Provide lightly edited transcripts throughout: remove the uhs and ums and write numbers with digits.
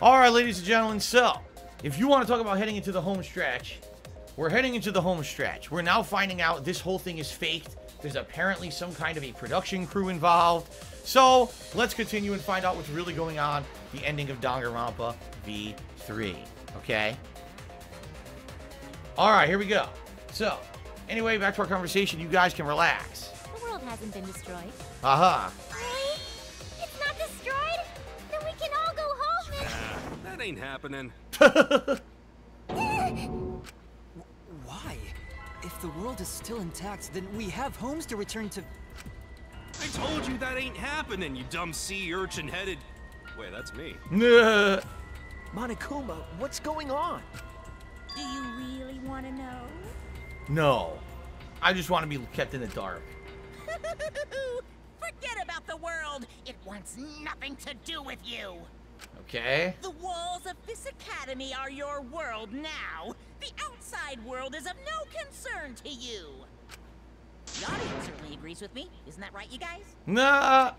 Alright, ladies and gentlemen, so, if you want to talk about heading into the home stretch, we're heading into the home stretch. We're now finding out this whole thing is faked. There's apparently some kind of a production crew involved. So, let's continue and find out what's really going on. The ending of Danganronpa V3. Okay? Alright, here we go. So, anyway, back to our conversation. You guys can relax. The world hasn't been destroyed. Aha. Really? It's not destroyed? Then we can all go home and... That ain't happening. Why? If the world is still intact, then we have homes to return to. I told you that ain't happening, you dumb sea urchin-headed... Wait, that's me. Monokuma, what's going on? Do you really want to know? No. I just want to be kept in the dark. Forget about the world. It wants nothing to do with you. Okay. The walls of this academy are your world now. The outside world is of no concern to you. The audience certainly agrees with me. Isn't that right, you guys? Nah.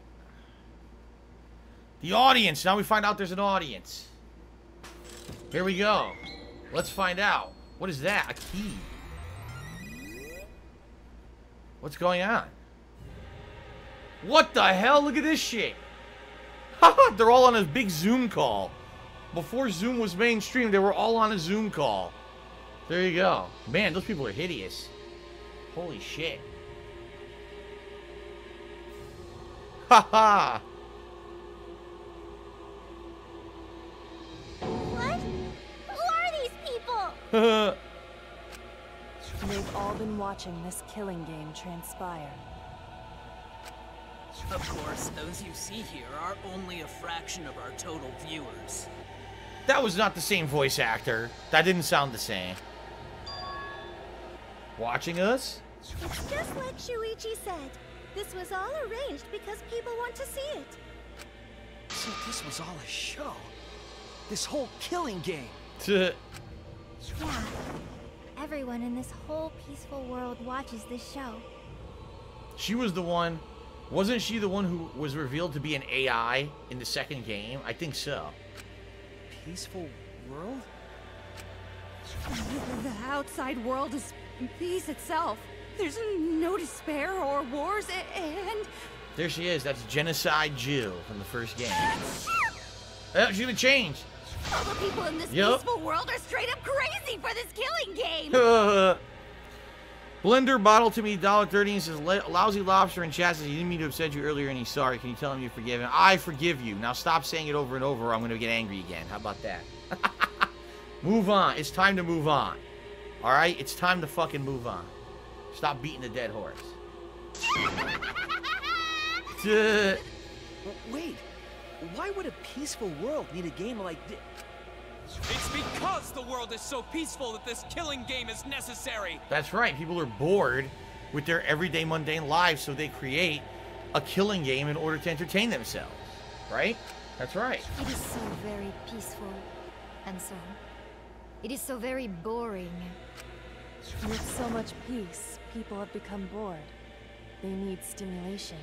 The audience. Now we find out there's an audience. Here we go. Let's find out. What is that? A key. What's going on? What the hell? Look at this shit. Haha, they're all on a big Zoom call. Before Zoom was mainstream, they were all on a Zoom call. There you go. Man, those people are hideous. Holy shit. Haha. What? Who are these people? They've all been watching this killing game transpire. Of course, those you see here are only a fraction of our total viewers. That was not the same voice actor. That didn't sound the same. Watching us? It's just like Shuichi said. This was all arranged because people want to see it. So this was all a show. This whole killing game. Yeah. Everyone in this whole peaceful world watches this show. She was the one. Wasn't she the one who was revealed to be an AI in the second game? I think so. Peaceful world? The outside world is peace itself. There's no despair or wars, and... There she is. That's Genocide Jill from the first game. Oh, she's gonna change. All the people in this Yep. peaceful world are straight up crazy for this killing game! Blender bottle to me $1.30 and says, lousy lobster in chat says he didn't mean to upset you earlier and he's sorry. Can you tell him you forgive him? I forgive you. Now stop saying it over and over or I'm going to get angry again. How about that? Move on. It's time to move on. Alright? It's time to fucking move on. Stop beating the dead horse. Wait, why would a peaceful world need a game like this? It's because the world is so peaceful that this killing game is necessary. That's right. People are bored with their everyday mundane lives, so they create a killing game in order to entertain themselves. Right? That's right. It is so very peaceful. And so, it is so very boring. With so much peace, people have become bored. They need stimulation.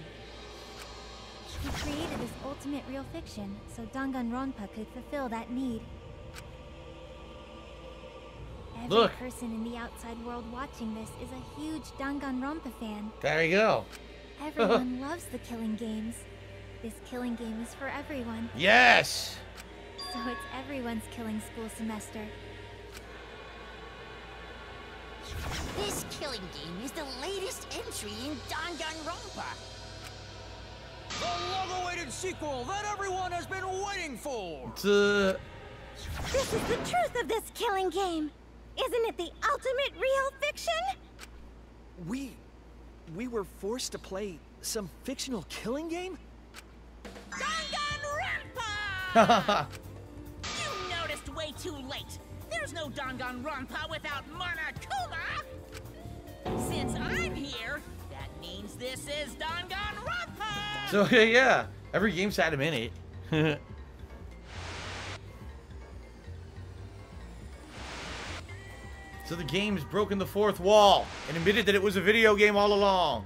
We created this ultimate real fiction, so Danganronpa could fulfill that need. Every Look. person in the outside world watching this is a huge Danganronpa fan. There you go. Everyone loves the killing games. This killing game is for everyone, Yes! so it's everyone's killing school semester. This killing game is the latest entry in Danganronpa. The long-awaited sequel that everyone has been waiting for! It's, This is the truth of this killing game. Isn't it the ultimate real fiction? We were forced to play some fictional killing game? Danganronpa! You noticed way too late. There's no Danganronpa without Monokuma. Since I'm here, that means this is Danganronpa. So, yeah. Every game's had him in it. So the game's broken the fourth wall and admitted that it was a video game all along.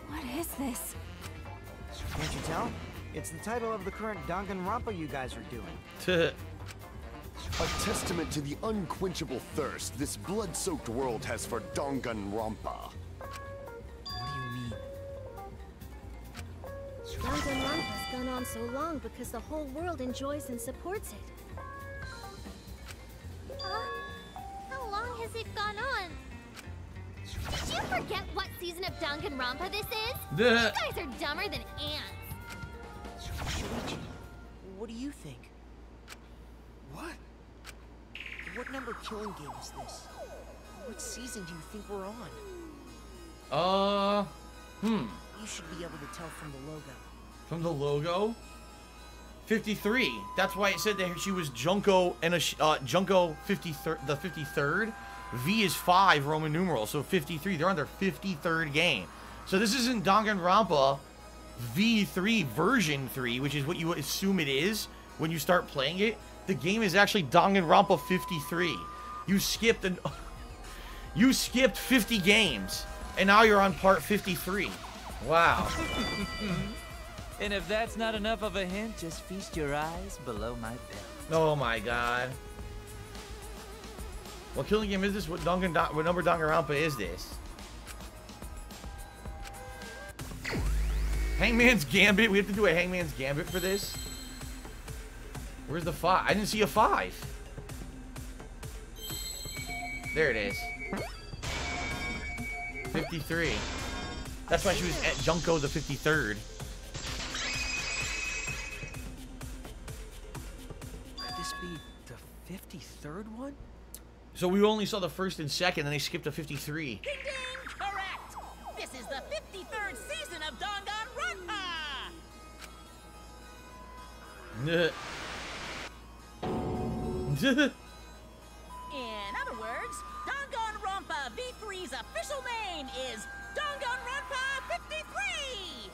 What is this? Can't you tell? It's the title of the current Danganronpa you guys are doing. A testament to the unquenchable thirst this blood-soaked world has for Danganronpa. Danganronpa's gone on so long because the whole world enjoys and supports it. How long has it gone on? Did you forget what season of Danganronpa this is? You guys are dumber than ants. Shuichi, what do you think? What? What number killing game is this? What season do you think we're on? You should be able to tell from the logo. From the logo? 53. That's why it said that she was Junko and Junko 53rd, the 53rd. V is 5 Roman numeral, so 53. They're on their 53rd game. So this isn't Danganronpa V3 version 3, which is what you assume it is when you start playing it. The game is actually Danganronpa 53. You skipped 50 games, and now you're on part 53. Wow. And if that's not enough of a hint, just feast your eyes below my belt. Oh my god. What killing game is this? What number Danganronpa is this? Hangman's Gambit? We have to do a Hangman's Gambit for this? Where's the 5? I didn't see a 5. There it is. 53. That's why she was at Junko the 53rd. Could this be the 53rd one? So we only saw the 1st and 2nd, and they skipped to 53. Ding ding! Correct! This is the 53rd season of Danganronpa! In other words, Danganronpa V3's official name is Danganronpa 53!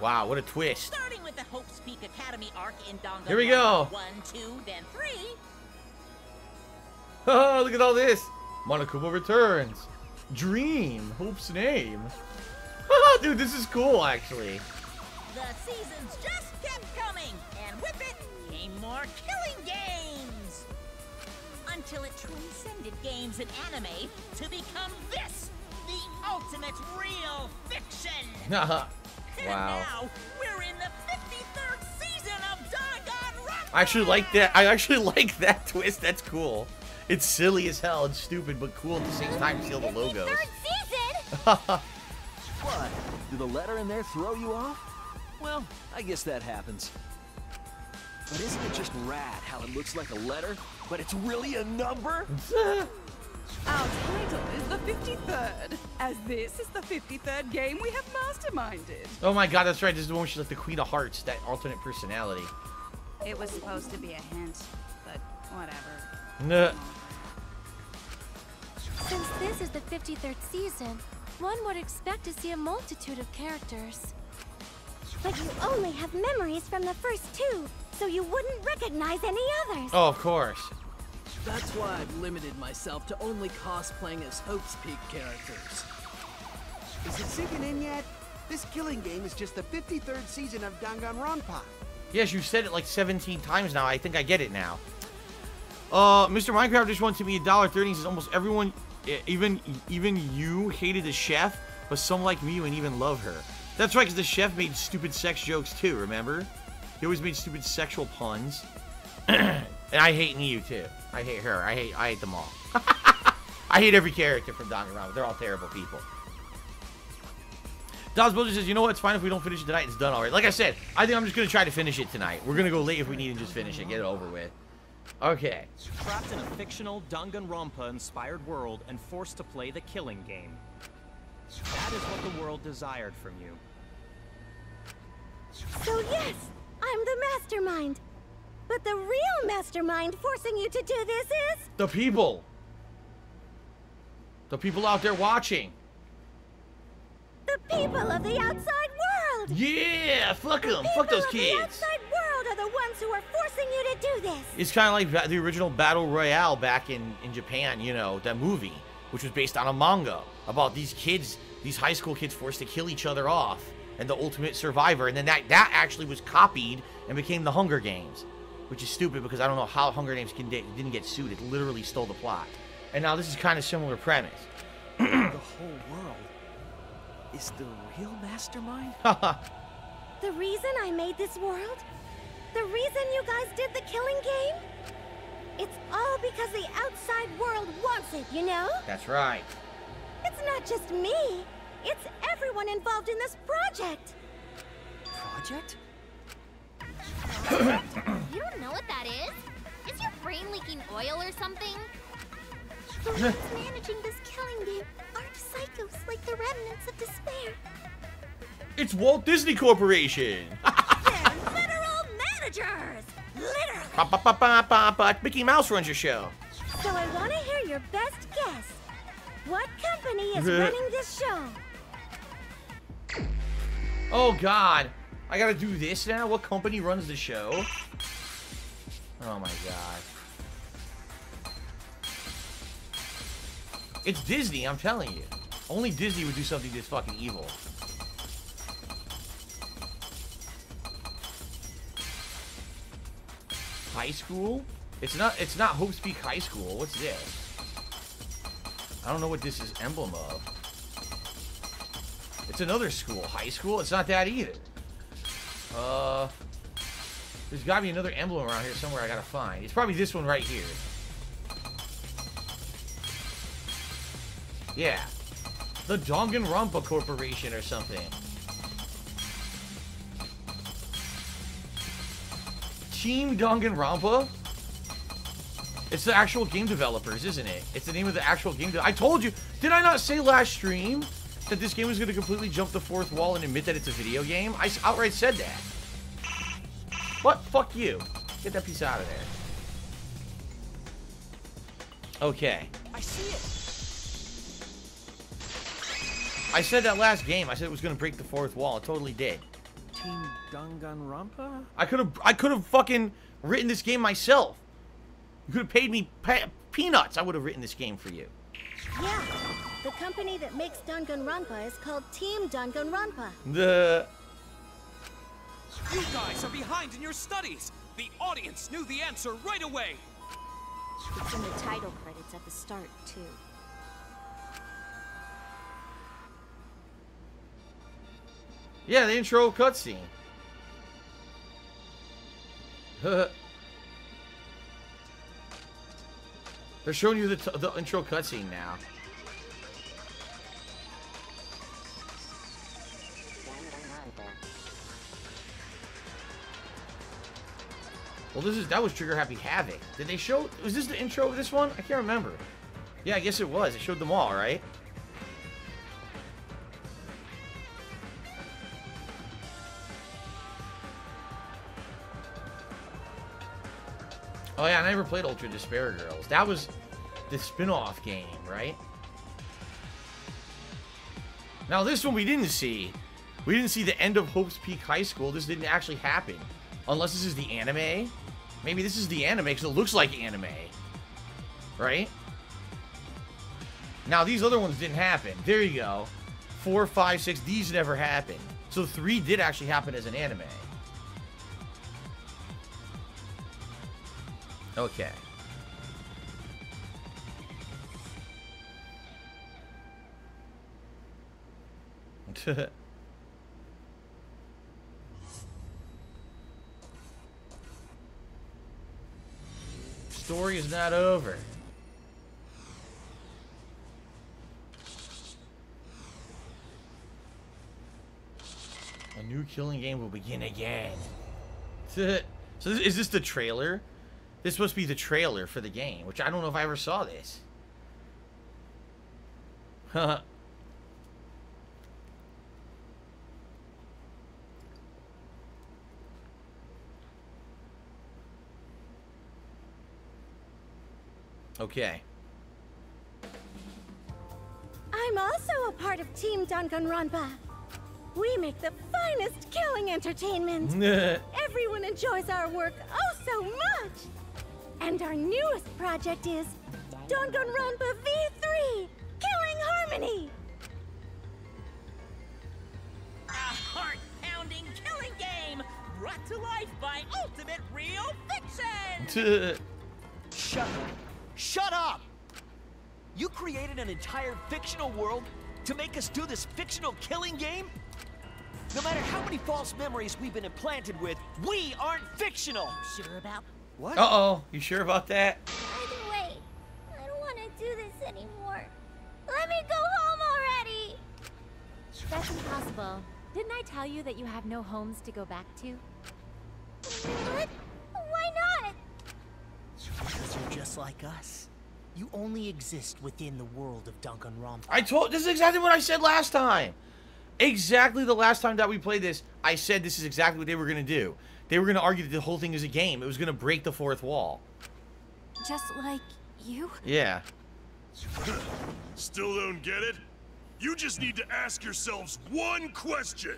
Wow, what a twist. Starting with the Hope's Peak Academy arc in Danganronpa Here we go. 1, 2, then 3. Oh, look at all this. Monokuma returns. Dream. Hope's name. Dude, this is cool, actually. The seasons just kept coming, and with it came more killing games. Until it transcended games and anime to become this, the ultimate real fiction. Wow. And now we're in the 53rd season of Danganronpa. I actually like that. I actually like that twist. That's cool. It's silly as hell. It's stupid, but cool at the same time. See all the logos. Third season? What? Did the letter in there throw you off? Well, I guess that happens. But isn't it just rad how it looks like a letter, but it's really a number? Our title is the 53rd, as this is the 53rd game we have masterminded. Oh my god, that's right. This is the one where she's like the Queen of Hearts, that alternate personality. It was supposed to be a hint, but whatever. Nuh. Since this is the 53rd season, one would expect to see a multitude of characters. But you only have memories from the first 2, so you wouldn't recognize any others. Oh, of course. That's why I've limited myself to only cosplaying as Hope's Peak characters. Is it sinking in yet? This killing game is just the 53rd season of Danganronpa. Yes, you said it like 17 times now. I think I get it now. Mr. Minecraft just wanted to me $1.30. He says almost everyone, even you, hated the chef, but some like me and even love her. That's right, because the chef made stupid sex jokes too, remember? He always made stupid sexual puns. And I hate you too. I hate her. I hate them all. I hate every character from Danganronpa. They're all terrible people. Dawes Builder says, you know what? It's fine if we don't finish it tonight. It's done already. Like I said, I think I'm just going to try to finish it tonight. We're going to go late if we need to just finish it. Get it over with. Okay. Trapped in a fictional Danganronpa-inspired world and forced to play the killing game. That is what the world desired from you. So yes, I'm the mastermind. But the real mastermind forcing you to do this is... The people. The people out there watching. The people of the outside world! Yeah! Fuck them! Fuck those kids! The outside world are the ones who are forcing you to do this! It's kind of like the original Battle Royale back in Japan, you know, that movie, which was based on a manga about these kids, these high school kids forced to kill each other off and The Ultimate Survivor, and then that actually was copied and became The Hunger Games, which is stupid because I don't know how Hunger Games didn't get sued. It literally stole the plot. And now this is kind of similar premise. The whole world is the real mastermind? The reason I made this world? The reason you guys did the killing game? It's all because the outside world wants it, you know? That's right. It's not just me. It's everyone involved in this project. Project? You don't know what that is? Is your brain leaking oil or something? The ones managing this killing game aren't psychos like the remnants of despair. It's Walt Disney Corporation. They're literal managers. Literally. Mickey Mouse runs your show. So I want to hear your best guess. What company is running this show? Oh, God. I gotta do this now? What company runs the show? Oh, my God. It's Disney, I'm telling you. Only Disney would do something this fucking evil. High school? It's not Hope's Peak High School. What's this? I don't know what this is emblem of. It's another school. High school? It's not that either. There's gotta be another emblem around here somewhere I gotta find. It's probably this one right here. Yeah. The Danganronpa Corporation or something. Team Danganronpa? It's the actual game developers, isn't it? It's the name of the actual game. I told you. Did I not say last stream that this game was going to completely jump the fourth wall and admit that it's a video game? I outright said that. What? Fuck you. Get that piece out of there. Okay. I see it. I said that last game. I said it was going to break the fourth wall. It totally did. Team Danganronpa? I could have fucking written this game myself. You could have paid me peanuts. I would have written this game for you. Yeah. The company that makes Danganronpa is called Team Danganronpa. You guys are behind in your studies. The audience knew the answer right away. It's in the title credits at the start, too. Yeah, the intro cutscene. They're showing you the intro cutscene now. Well, that was Trigger Happy Havoc. Did they show? Was this the intro of this one? I can't remember. Yeah, I guess it was. It showed them all, right? Oh yeah, I never played Ultra Despair Girls. That was the spin-off game, right? Now this one we didn't see. We didn't see the end of Hope's Peak High School. This didn't actually happen. Unless this is the anime. Maybe this is the anime because it looks like anime. Right? Now these other ones didn't happen. There you go. 4, 5, 6, these never happened. So 3 did actually happen as an anime. Okay. Story is not over. A new killing game will begin again. So is this the trailer? This supposed to be the trailer for the game, which I don't know if I ever saw this. Haha. Okay. I'm also a part of Team Danganronpa. We make the finest killing entertainment. Everyone enjoys our work oh so much. And our newest project is Danganronpa V3, Killing Harmony. A heart brought to life by Ultimate Real Fiction! Shut up! You created an entire fictional world to make us do this fictional killing game? No matter how many false memories we've been implanted with, we aren't fictional! Sure about what? Uh-oh, you sure about that? Either way, I don't want to do this anymore. Let me go home already! That's impossible. Didn't I tell you that you have no homes to go back to? What? Why not? Because you're just like us. You only exist within the world of Danganronpa. This is exactly what I said last time. Exactly the last time that we played this, I said this is exactly what they were going to do. They were going to argue that the whole thing is a game. It was going to break the fourth wall. Just like you? Yeah. Still don't get it? You just need to ask yourselves one question.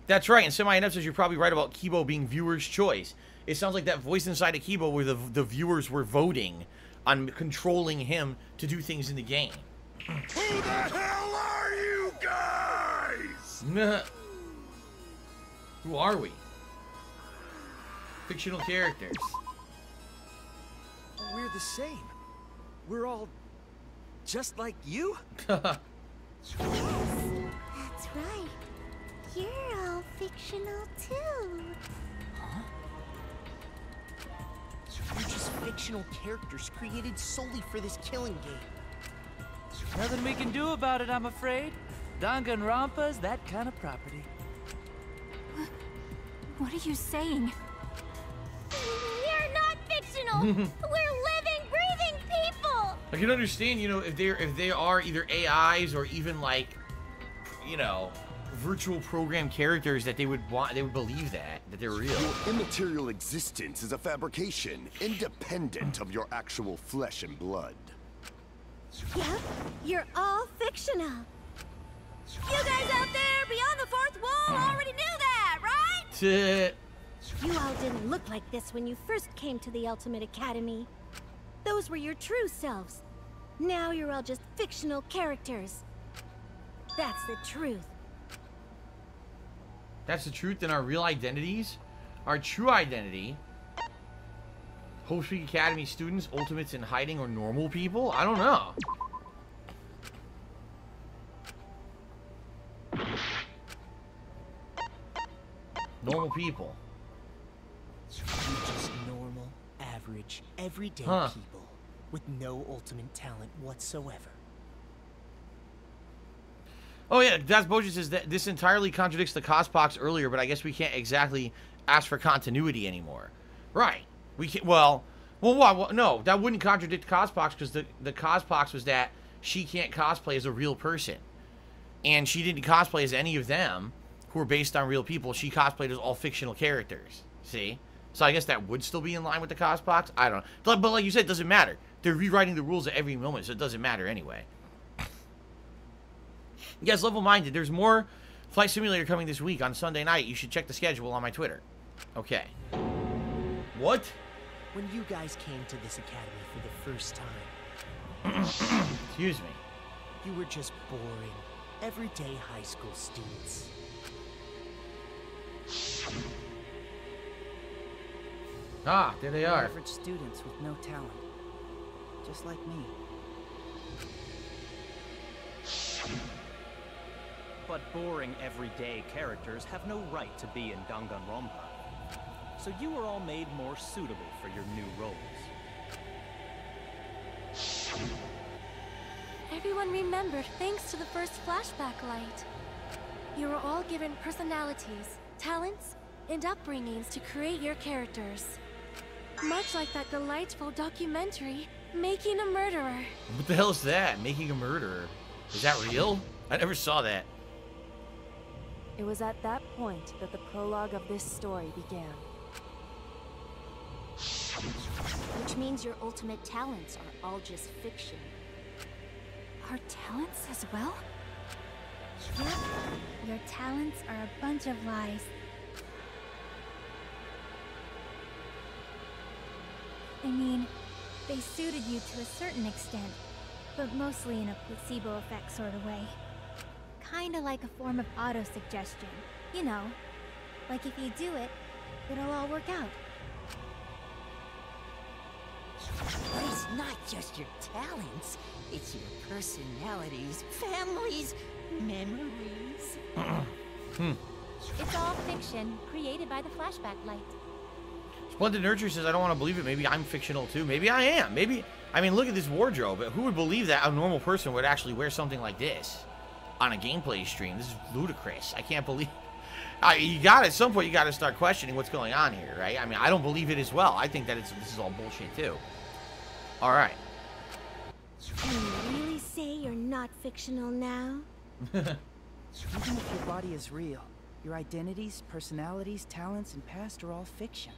That's right, and Semi-Inept says you're probably right about Kibo being viewer's choice. It sounds like that voice inside of Kibo where the viewers were voting on controlling him to do things in the game. Who the hell are you guys? Who are we? Fictional characters. We're the same. We're all just like you? That's right. You're all fictional too. Huh? You're just fictional characters created solely for this killing game. Nothing we can do about it, I'm afraid. Danganronpa's that kind of property. What are you saying? We're not fictional. We're living, breathing people. I can understand, you know, if they are either AIs or even like, you know, virtual program characters that they would believe that they're real. Your immaterial existence is a fabrication, independent of your actual flesh and blood. Yep, you're all fictional. You guys out there beyond the fourth wall already knew that, right? You all didn't look like this when you first came to the Ultimate Academy. Those were your true selves. Now you're all just fictional characters. That's the truth. That's the truth in our real identities? Our true identity? Hope Peak Academy students, ultimates in hiding, or normal people? I don't know. Normal people. You're just normal, average, everyday people with no ultimate talent whatsoever. Oh yeah, Das Bojan says that this entirely contradicts the Cospox earlier, but I guess we can't exactly ask for continuity anymore. Right. We can't, well, no, that wouldn't contradict Cospox because the Cospox was that she can't cosplay as a real person. And she didn't cosplay as any of them who were based on real people. She cosplayed as all fictional characters. See? So I guess that would still be in line with the Cospox. I don't know. But like you said, it doesn't matter. They're rewriting the rules at every moment, so it doesn't matter anyway. Yes, level-minded. There's more Flight Simulator coming this week on Sunday night. You should check the schedule on my Twitter. Okay. What? When you guys came to this academy for the first time... Excuse me. You were just boring, everyday high school students. Ah, there they are. Average students with no talent. Just like me. But boring everyday characters have no right to be in Danganronpa. So you were all made more suitable for your new roles. Everyone remembered thanks to the first flashback light. You were all given personalities, talents, and upbringings to create your characters. Much like that delightful documentary, Making a Murderer. What the hell is that? Making a Murderer? Is that real? I never saw that. It was at that point that the prologue of this story began. Which means your ultimate talents are all just fiction. Our talents as well? Yep. Your talents are a bunch of lies. I mean, they suited you to a certain extent, but mostly in a placebo effect sort of way. Kinda like a form of auto-suggestion, you know. Like if you do it, it'll all work out. But it's not just your talents. It's your personalities, families, memories. It's all fiction, created by the flashback light. Splendid Nurture says, I don't want to believe it. Maybe I'm fictional too. Maybe I am. Maybe, I mean, look at this wardrobe. Who would believe that a normal person would actually wear something like this on a gameplay stream? This is ludicrous. I can't believe. You got, at some point, you got to start questioning what's going on here, right? I mean, I don't believe it as well. I think that this is all bullshit too. All right. Can you really say you're not fictional now? Even if your body is real, your identities, personalities, talents, and past are all fiction.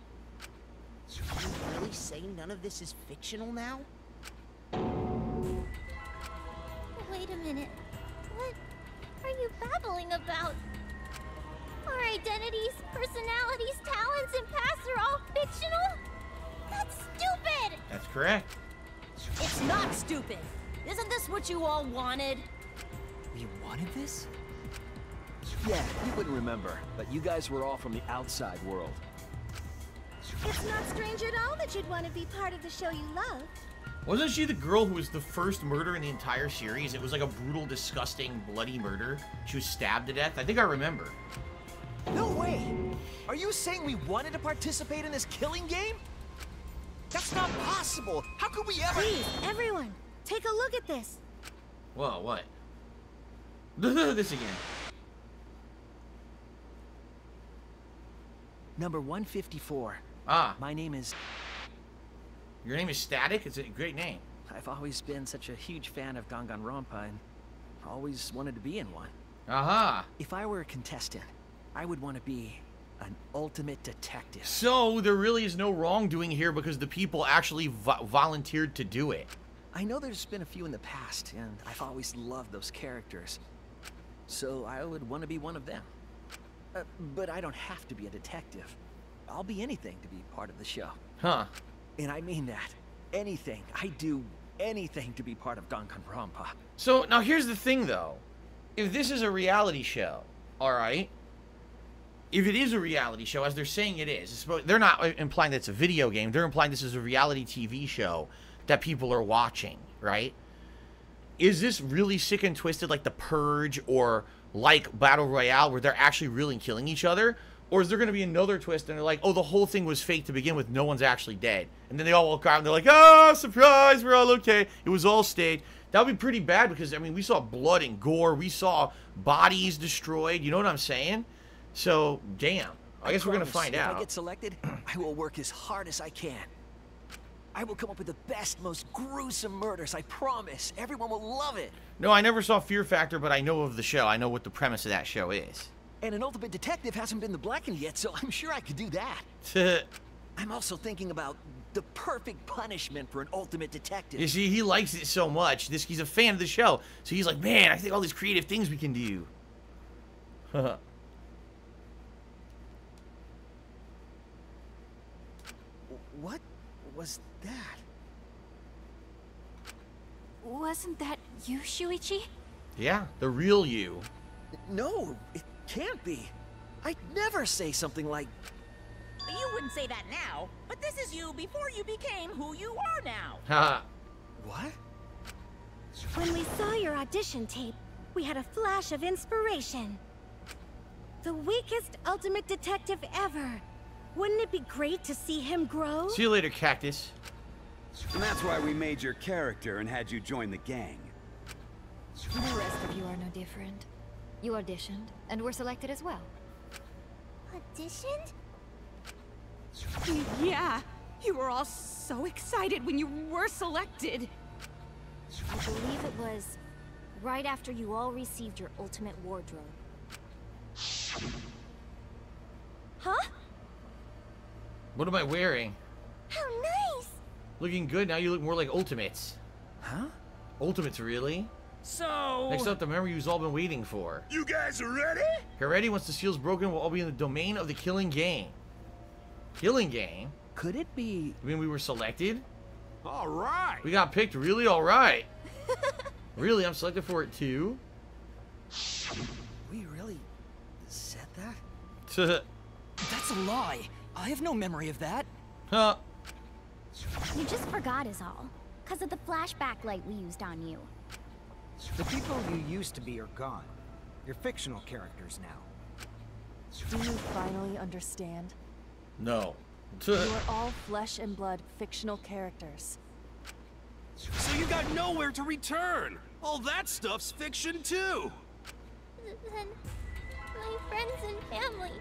Can you really say none of this is fictional now? Wait a minute. What are you babbling about? Our identities, personalities, talents, and pasts are all fictional? That's stupid! That's correct. It's not stupid. Isn't this what you all wanted? You wanted this? Yeah, you wouldn't remember, but you guys were all from the outside world. It's not strange at all that you'd want to be part of the show you love. Wasn't she the girl who was the first murder in the entire series? It was like a brutal, disgusting, bloody murder. She was stabbed to death. I think I remember. No way! Are you saying we wanted to participate in this killing game? That's not possible! How could we ever— Please, everyone, take a look at this. Whoa, what? This again. Number 154. Ah. My name is... Your name is Static? It's a great name. I've always been such a huge fan of Danganronpa and always wanted to be in one. Aha. If I were a contestant, I would want to be an ultimate detective. So, there really is no wrongdoing here because the people actually volunteered to do it. I know there's been a few in the past, and I've always loved those characters. So I would want to be one of them. But I don't have to be a detective. I'll be anything to be part of the show. Huh. And I mean that. Anything. I do anything to be part of Danganronpa. So, now here's the thing, though. If this is a reality show, alright? If it is a reality show, as they're saying it is, they're not implying that it's a video game. They're implying this is a reality TV show that people are watching, right? Is this really sick and twisted like The Purge or like Battle Royale where they're actually really killing each other? Or is there going to be another twist and they're like, oh, the whole thing was fake to begin with, no one's actually dead. And then they all walk out and they're like, oh, surprise, we're all okay. It was all staged. That would be pretty bad because, I mean, we saw blood and gore. We saw bodies destroyed. You know what I'm saying? So, damn. I guess we're going to find out. If I get selected, I will work as hard as I can. I will come up with the best, most gruesome murders, I promise. Everyone will love it. No, I never saw Fear Factor, but I know of the show. I know what the premise of that show is. And an ultimate detective hasn't been the blackened yet, so I'm sure I could do that. I'm also thinking about the perfect punishment for an ultimate detective. You see, he likes it so much. He's a fan of the show. So he's like, man, I think all these creative things we can do. What was that? Wasn't that you, Shuichi? Yeah, the real you. No, it can't be. I'd never say something like... You wouldn't say that now, but this is you before you became who you are now. Ha. What? When we saw your audition tape, we had a flash of inspiration. The weakest ultimate detective ever. Wouldn't it be great to see him grow? See you later, Cactus. And that's why we made your character and had you join the gang. The rest of you are no different. You auditioned, and were selected as well. Auditioned? Yeah, you were all so excited when you were selected. I believe it was right after you all received your ultimate wardrobe. Huh? What am I wearing? How nice! Looking good. Now you look more like Ultimates. Huh? Ultimates, really? So... Next up, the memory you've all been waiting for. You guys are ready? Get ready. Once the seal's broken, we'll all be in the domain of the killing game. Killing game? Could it be... You mean we were selected? All right. We got picked? Really? All right. Really? I'm selected for it too? We really said that? That's a lie. I have no memory of that. Huh. You just forgot is all. Because of the flashback light we used on you. The people you used to be are gone. You're fictional characters now. Do you finally understand? No. You are all flesh and blood fictional characters. So you got nowhere to return. All that stuff's fiction too. Then, my friends and family.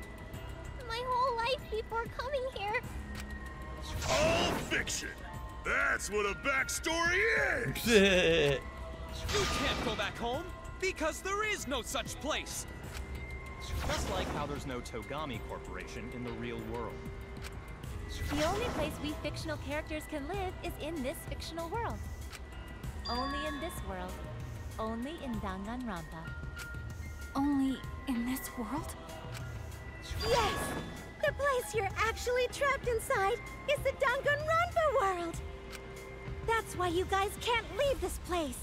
My whole life before coming here. All fiction. That's what a backstory is. You can't go back home because there is no such place. Just like how there's no Togami Corporation in the real world. The only place we fictional characters can live is in this fictional world. Only in this world. Only in Danganronpa. Only in this world? Yes! The place you're actually trapped inside is the Danganronpa world! That's why you guys can't leave this place.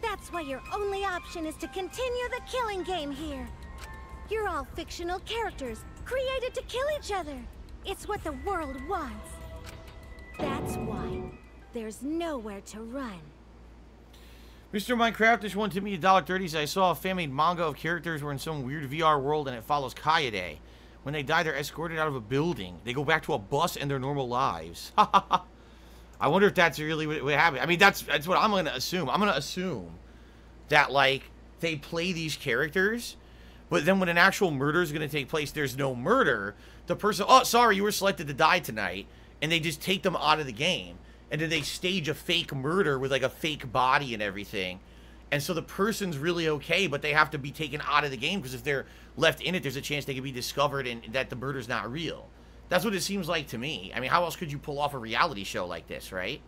That's why your only option is to continue the killing game here. You're all fictional characters, created to kill each other. It's what the world wants. That's why there's nowhere to run. Mr. Minecraftish one to me $1.30 says, I saw a fan-made manga of characters who are in some weird VR world and it follows Kaede. When they die, they're escorted out of a building. They go back to a bus and their normal lives. I wonder if that's really what happened. I mean, that's what I'm going to assume. I'm going to assume that, like, they play these characters, but then when an actual murder is going to take place, there's no murder. The person, oh, sorry, you were selected to die tonight, and they just take them out of the game. And then they stage a fake murder with, like, a fake body and everything. And so the person's really okay, but they have to be taken out of the game, because if they're left in it, there's a chance they could be discovered and that the murder's not real. That's what it seems like to me. I mean, how else could you pull off a reality show like this, right?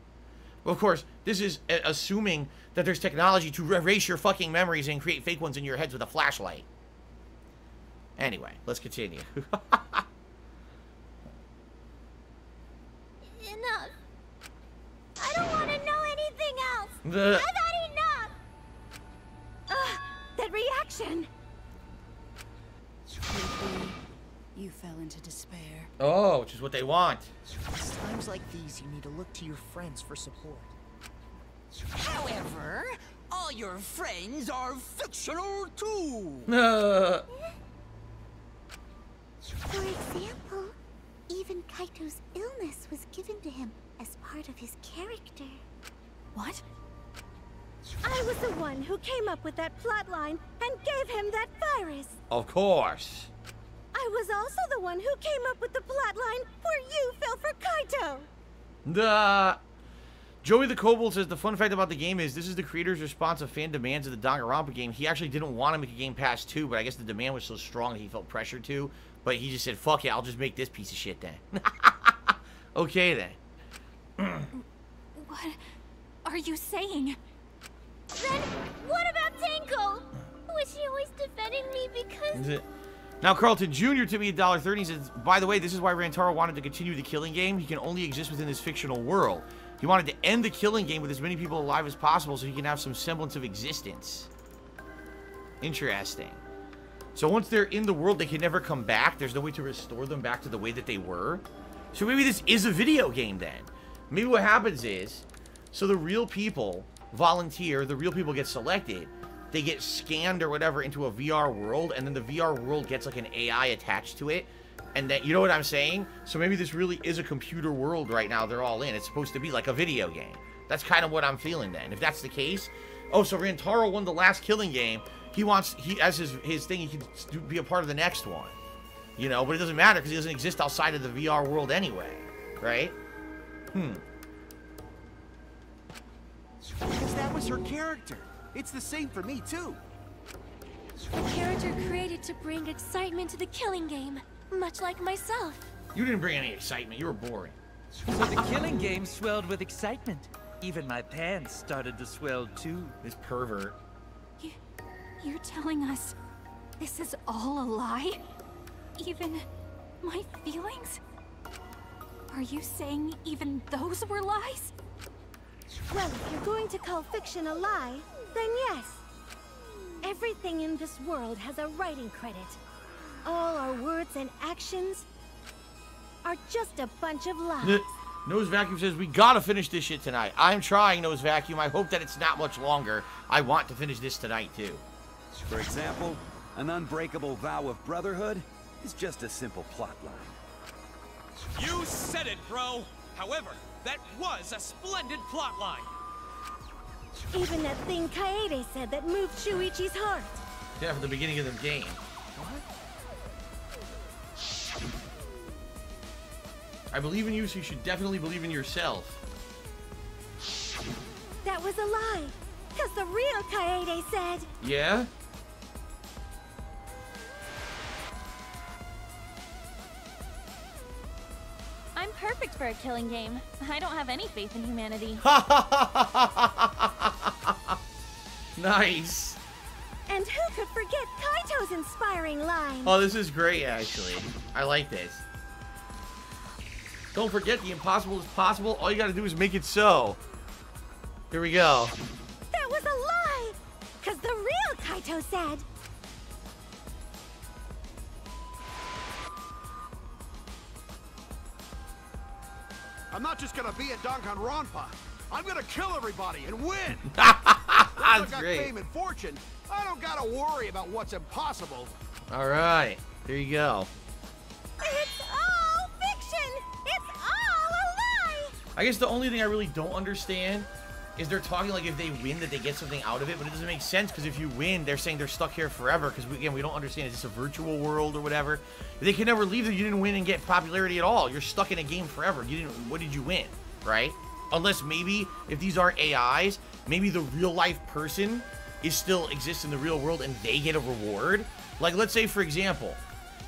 Well, of course, this is assuming that there's technology to erase your fucking memories and create fake ones in your heads with a flashlight. Anyway, let's continue. Enough. I don't want to know anything else. I've had enough. Ugh, that reaction. Maybe you fell into despair. Oh, which is what they want. It's times like these you need to look to your friends for support. However, all your friends are fictional too. For example, even Kaito's illness was given to him as part of his character. What? I was the one who came up with that plotline and gave him that virus. Of course. I was also the one who came up with the plotline where you fell for Kaito. Joey the Kobold says the fun fact about the game is this is the creator's response of fan demands of the Danganronpa game. He actually didn't want to make a game past 2, but I guess the demand was so strong that he felt pressured to. But he just said, fuck it, I'll just make this piece of shit then. Okay then. What are you saying? Then what about Tenko? Was he always defending me because... Now, Carlton Jr. to me $1.30 says, by the way, this is why Rantaro wanted to continue the killing game. He can only exist within this fictional world. He wanted to end the killing game with as many people alive as possible so he can have some semblance of existence. Interesting. So once they're in the world, they can never come back. There's no way to restore them back to the way that they were. So maybe this is a video game then. Maybe what happens is, so the real people volunteer, the real people get selected, they get scanned or whatever into a VR world, and then the VR world gets like an AI attached to it. And that, you know what I'm saying? So maybe this really is a computer world right now they're all in. It's supposed to be like a video game. That's kind of what I'm feeling then. If that's the case, oh, so Rantaro won the last killing game. He as his thing, he can be a part of the next one. You know, but it doesn't matter because he doesn't exist outside of the VR world anyway. Right? Because that was her character. It's the same for me, too. A character created to bring excitement to the killing game, much like myself. You didn't bring any excitement. You were boring. So the killing game swelled with excitement. Even my pants started to swell too. This pervert. You're telling us this is all a lie? Even my feelings? Are you saying even those were lies? Well, if you're going to call fiction a lie, then yes. Everything in this world has a writing credit. All our words thoughts and actions are just a bunch of lies. Nose Vacuum says, we gotta finish this shit tonight. I'm trying, Nose Vacuum. I hope that it's not much longer. I want to finish this tonight, too. For example, an unbreakable vow of brotherhood is just a simple plot line. You said it, bro! However, that was a splendid plot line! Even that thing Kaede said that moved Shuichi's heart. Yeah, from the beginning of the game. I believe in you, so you should definitely believe in yourself. That was a lie, because the real Kaede said... Yeah? I'm perfect for a killing game. I don't have any faith in humanity. Nice. And who could forget Kaito's inspiring line? Oh, this is great, actually. I like this. Don't forget, the impossible is possible. All you gotta do is make it so. Here we go. That was a lie! Because the real Kaito said... I'm not just gonna be a Danganronpa. I'm gonna kill everybody and win! Once I got great. fame and fortune, I don't gotta worry about what's impossible. Alright, there you go. It's all fiction! It's all a lie! I guess the only thing I really don't understand is they're talking like if they win that they get something out of it, but it doesn't make sense because if you win, they're saying they're stuck here forever because, again, we don't understand. Is this a virtual world or whatever? They can never leave that you didn't win and get popularity at all. You're stuck in a game forever. You didn't. What did you win, right? Unless maybe if these are AIs, maybe the real life person is still exists in the real world and they get a reward. Like, let's say, for example,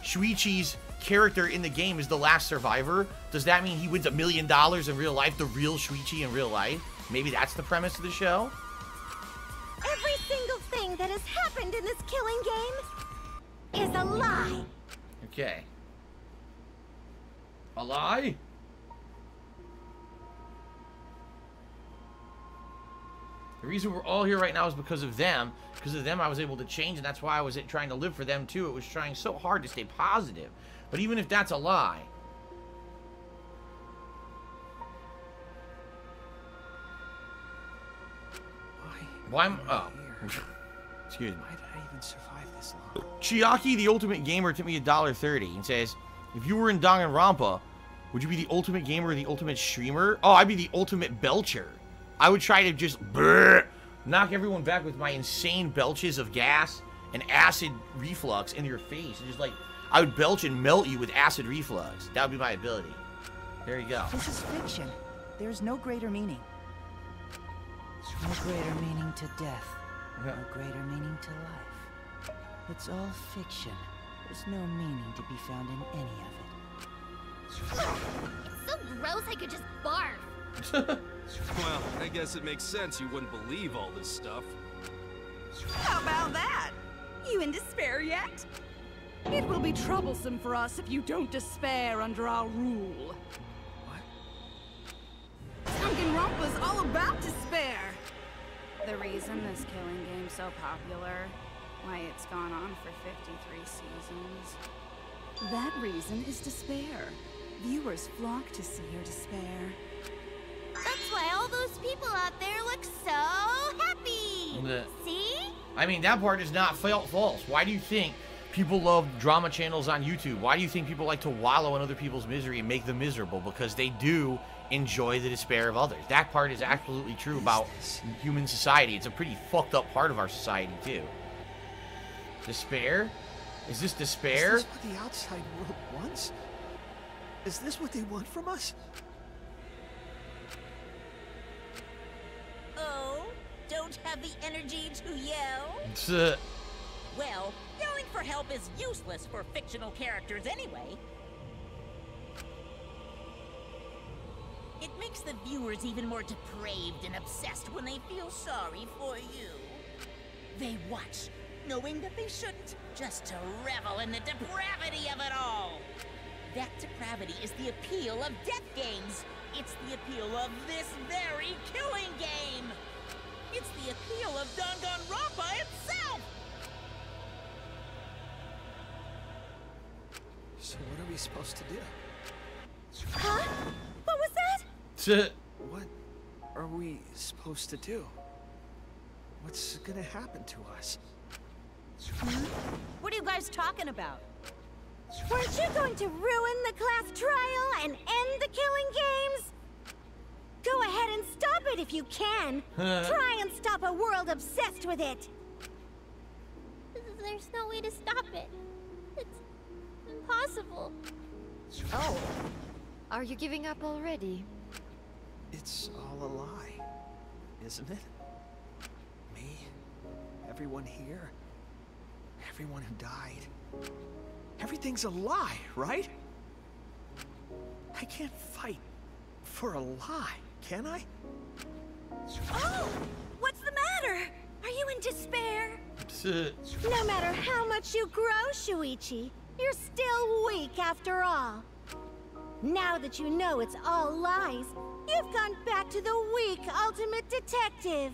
Shuichi's character in the game is the last survivor. Does that mean he wins $1 million in real life, the real Shuichi in real life? Maybe that's the premise of the show? Every single thing that has happened in this killing game is a lie. Okay. A lie? The reason we're all here right now is because of them. Because of them, I was able to change, and that's why I was trying to live for them, too. It was trying so hard to stay positive. But even if that's a lie... Why am... Oh. Excuse me. Why did I even survive this long? Chiaki, the Ultimate Gamer, tipped me $1.30 and says, if you were in Danganronpa, would you be the Ultimate Gamer or the Ultimate Streamer? Oh, I'd be the Ultimate Belcher. I would try to just knock everyone back with my insane belches of gas and acid reflux into your face. And just like, I would belch and melt you with acid reflux. That would be my ability. There you go. This is fiction. There's no greater meaning. No greater meaning to death. No greater meaning to life. It's all fiction. There's no meaning to be found in any of it. It's so gross I could just barf. Well, I guess it makes sense you wouldn't believe all this stuff. How about that? You in despair yet? It will be troublesome for us if you don't despair under our rule. What? Danganronpa's all about despair. The reason this killing game's so popular, why it's gone on for 53 seasons. That reason is despair. Viewers flock to see your despair. That's why all those people out there look so happy. See? I mean, that part is not false. Why do you think people love drama channels on YouTube? Why do you think people like to wallow in other people's misery and make them miserable? Because they do enjoy the despair of others. That part is absolutely true about human society. It's a pretty fucked up part of our society, too. Despair? Is this despair? Is this what the outside world wants? Is this what they want from us? Oh, don't have the energy to yell? Well, yelling for help is useless for fictional characters anyway. It makes the viewers even more depraved and obsessed when they feel sorry for you. They watch, knowing that they shouldn't, just to revel in the depravity of it all. That depravity is the appeal of death games. It's the appeal of this very killing game. It's the appeal of Danganronpa itself. So what are we supposed to do? Huh? What was that? What are we supposed to do? What's gonna happen to us? What are you guys talking about? Weren't you going to ruin the class trial and end the killing games? Go ahead and stop it if you can. Try and stop a world obsessed with it. There's no way to stop it. It's impossible. Oh. Are you giving up already? It's all a lie, isn't it? Me, everyone here, everyone who died. Everything's a lie, right? I can't fight for a lie, can I? Oh! What's the matter? Are you in despair? No matter how much you grow, Shuichi, you're still weak after all. Now that you know it's all lies, you've gone back to the weak ultimate detective.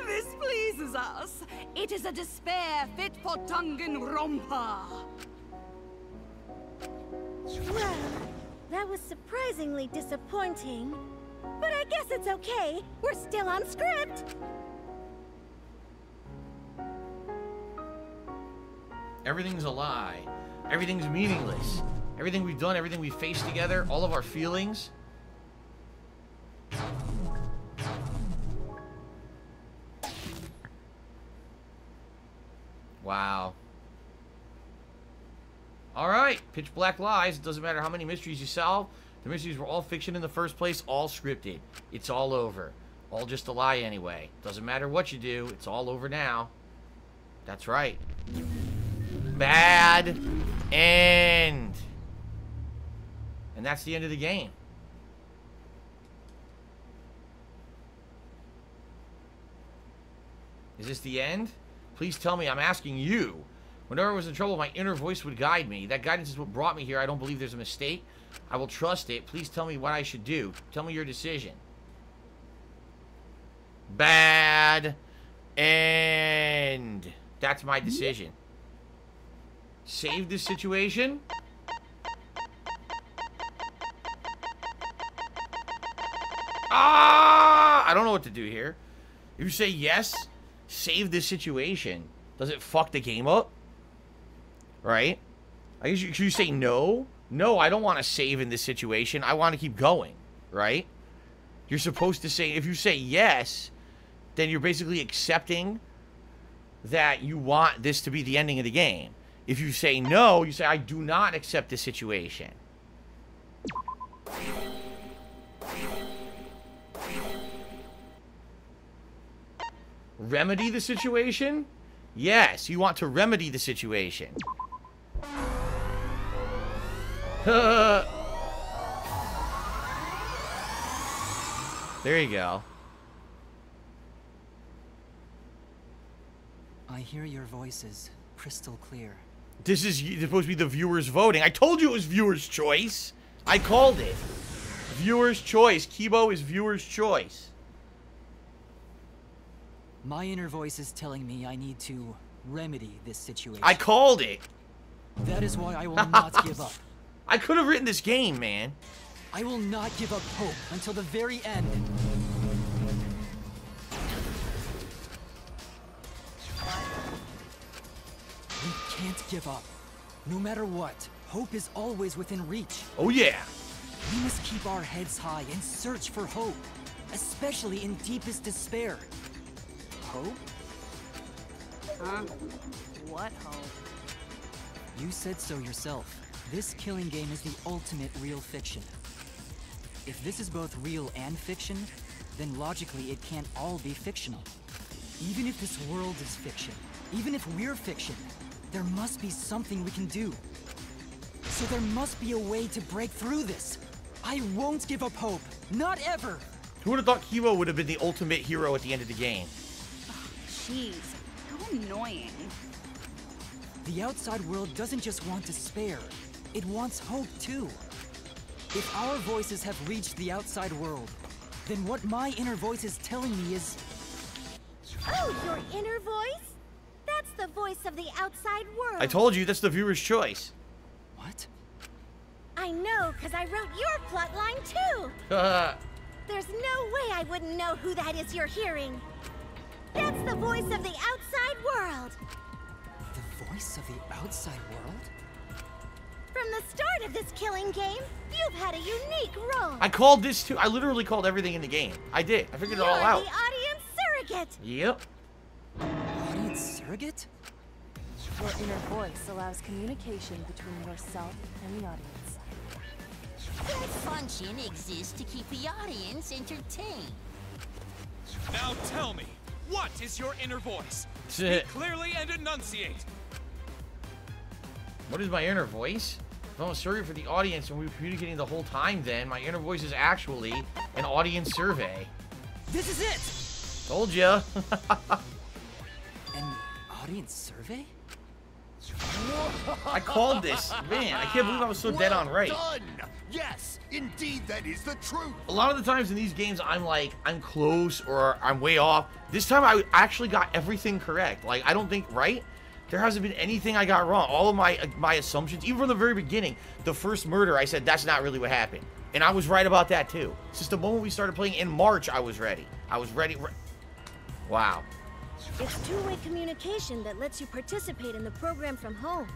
This pleases us. It is a despair fit for Danganronpa. Well, that was surprisingly disappointing. But I guess it's okay. We're still on script. Everything's a lie. Everything's meaningless. Everything we've done, everything we've faced together, all of our feelings. Wow. Alright, pitch black lies. It doesn't matter how many mysteries you solve. The mysteries were all fiction in the first place, all scripted. It's all over. All just a lie anyway. Doesn't matter what you do, it's all over now. That's right. Bad end. And that's the end of the game. Is this the end? Please tell me, I'm asking you. Whenever I was in trouble, my inner voice would guide me. That guidance is what brought me here. I don't believe there's a mistake. I will trust it. Please tell me what I should do. Tell me your decision. Bad end. That's my decision. Save this situation. I don't know what to do here. If you say yes, save this situation. Does it fuck the game up? Right? I guess you say no. No, I don't want to save in this situation. I want to keep going. Right? You're supposed to say, if you say yes, then you're basically accepting that you want this to be the ending of the game. If you say no, you say, I do not accept this situation. Remedy the situation? Yes, you want to remedy the situation. There you go. I hear your voices crystal clear. This is supposed to be the viewers voting. I told you it was viewers' choice. I called it. Viewers' choice. Kibo is viewers' choice. My inner voice is telling me I need to remedy this situation. I called it. That is why I will not give up. I could have written this game, man. I will not give up hope until the very end. We can't give up. No matter what, hope is always within reach. Oh yeah. We must keep our heads high and search for hope, especially in deepest despair. Hope? Huh? What hope? You said so yourself. This killing game is the ultimate real fiction. If this is both real and fiction, then logically it can't all be fictional. Even if this world is fiction, even if we're fiction, there must be something we can do. So there must be a way to break through this. I won't give up hope. Not ever. Who would have thought Kibo would have been the ultimate hero at the end of the game? Jeez, how annoying. The outside world doesn't just want despair. It wants hope too. If our voices have reached the outside world, then what my inner voice is telling me is... Oh, your inner voice? That's the voice voice of the outside world. I told you, that's the viewer's choice. What? I know, because I wrote your plotline too. There's no way I wouldn't know who that is you're hearing. That's the voice of the outside world. The voice of the outside world? From the start of this killing game, you've had a unique role. I called this too. I literally called everything in the game. I did. I figured it all out. You're the audience surrogate. Yep. Audience surrogate? Your inner voice allows communication between yourself and the audience. That function exists to keep the audience entertained. Now tell me, what is your inner voice? Speak clearly and enunciate. What is my inner voice? If I'm a surrogate for the audience and we're communicating the whole time, then my inner voice is actually an audience survey. This is it! Told ya. An audience survey? I called this. Man, I can't believe I was so dead on right. Done. Yes, indeed, that is the truth. A lot of the times in these games, I'm like, I'm close or I'm way off. This time, I actually got everything correct. Like, I don't think, right? There hasn't been anything I got wrong. All of my assumptions, even from the very beginning, the first murder, I said, that's not really what happened. And I was right about that, too. It's just the moment we started playing in March, I was ready. I was ready. Wow. It's two-way communication that lets you participate in the program from home.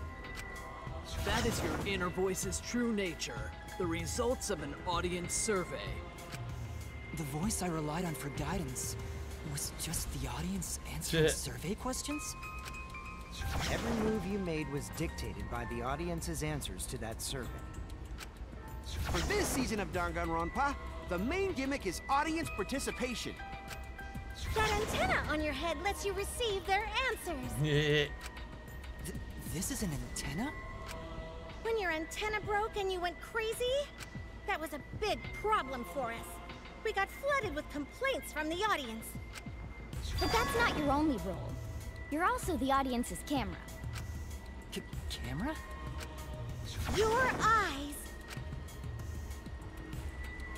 That is your inner voice's true nature. The results of an audience survey. The voice I relied on for guidance was just the audience answering survey questions? Every move you made was dictated by the audience's answers to that survey. For this season of Danganronpa, the main gimmick is audience participation. That antenna on your head lets you receive their answers. This is an antenna? When your antenna broke and you went crazy, that was a big problem for us. We got flooded with complaints from the audience. But that's not your only role. You're also the audience's camera. Camera? Your eyes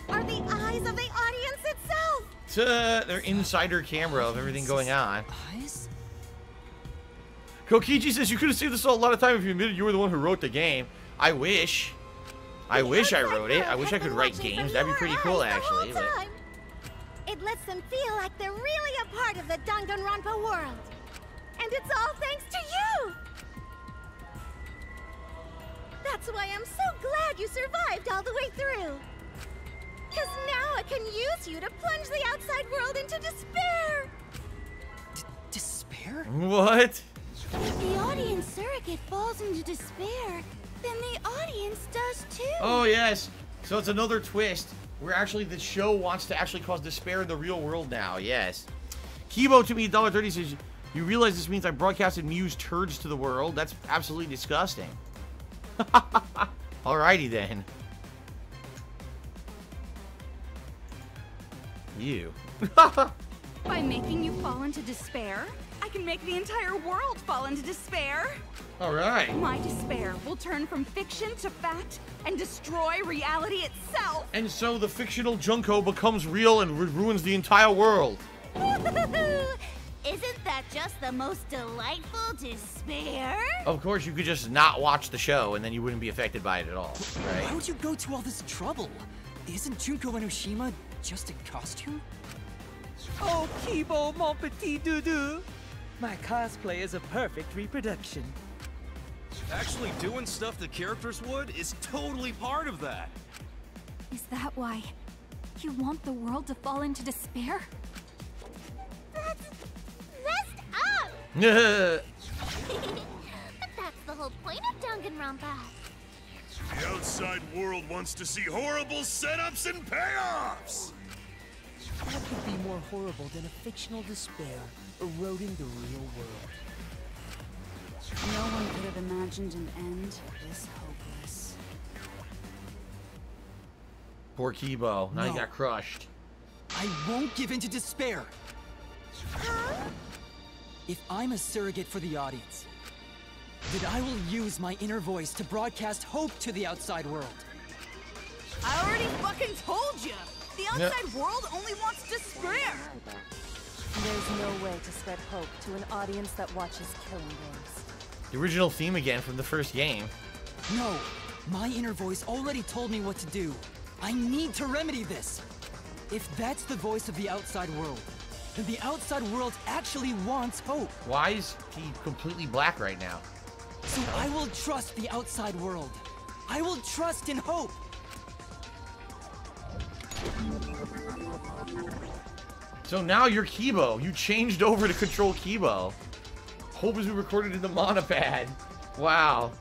are the eyes of the audience itself. Their insider camera of everything going on. Eyes? Kokichi says, you could have saved us all a lot of time if you admitted you were the one who wrote the game. I wish. I wish I wrote it. I wish I could write games. That'd be pretty cool, actually. But... It lets them feel like they're really a part of the Danganronpa world. And it's all thanks to you! That's why I'm so glad you survived all the way through. Because now I can use you to plunge the outside world into despair! Despair? What? If the audience surrogate falls into despair, then the audience does too. Oh, yes. So it's another twist where actually the show wants to actually cause despair in the real world now. Yes. Kibo to me, $1.30 says, you realize this means I broadcasted Mew's turds to the world? That's absolutely disgusting. Alrighty then. You. By making you fall into despair, I can make the entire world fall into despair. Alright. My despair will turn from fiction to fact and destroy reality itself. And so the fictional Junko becomes real and ruins the entire world. Isn't that just the most delightful despair? Of course, you could just not watch the show and then you wouldn't be affected by it at all, right? Why would you go to all this trouble? Isn't Junko Enoshima just a costume? Oh, Kibo, mon petit doudou. My cosplay is a perfect reproduction. Actually doing stuff the characters would is totally part of that. Is that why you want the world to fall into despair? That's messed up! But that's the whole point of Danganronpa. The outside world wants to see horrible setups and payoffs! What could be more horrible than a fictional despair eroding the real world? No one could have imagined an end this hopeless. Poor Kibo. Now he got crushed. I won't give in to despair. If I'm a surrogate for the audience, then I will use my inner voice to broadcast hope to the outside world. I already fucking told you! The outside world only wants despair! There's no way to spread hope to an audience that watches killing games. The original theme again from the first game. No, my inner voice already told me what to do. I need to remedy this. If that's the voice of the outside world, then the outside world actually wants hope. Why is he completely black right now? So I will trust the outside world. I will trust in hope. So now you're Kibo. You changed over to control Kibo. Hope is recorded in the monopad. Wow.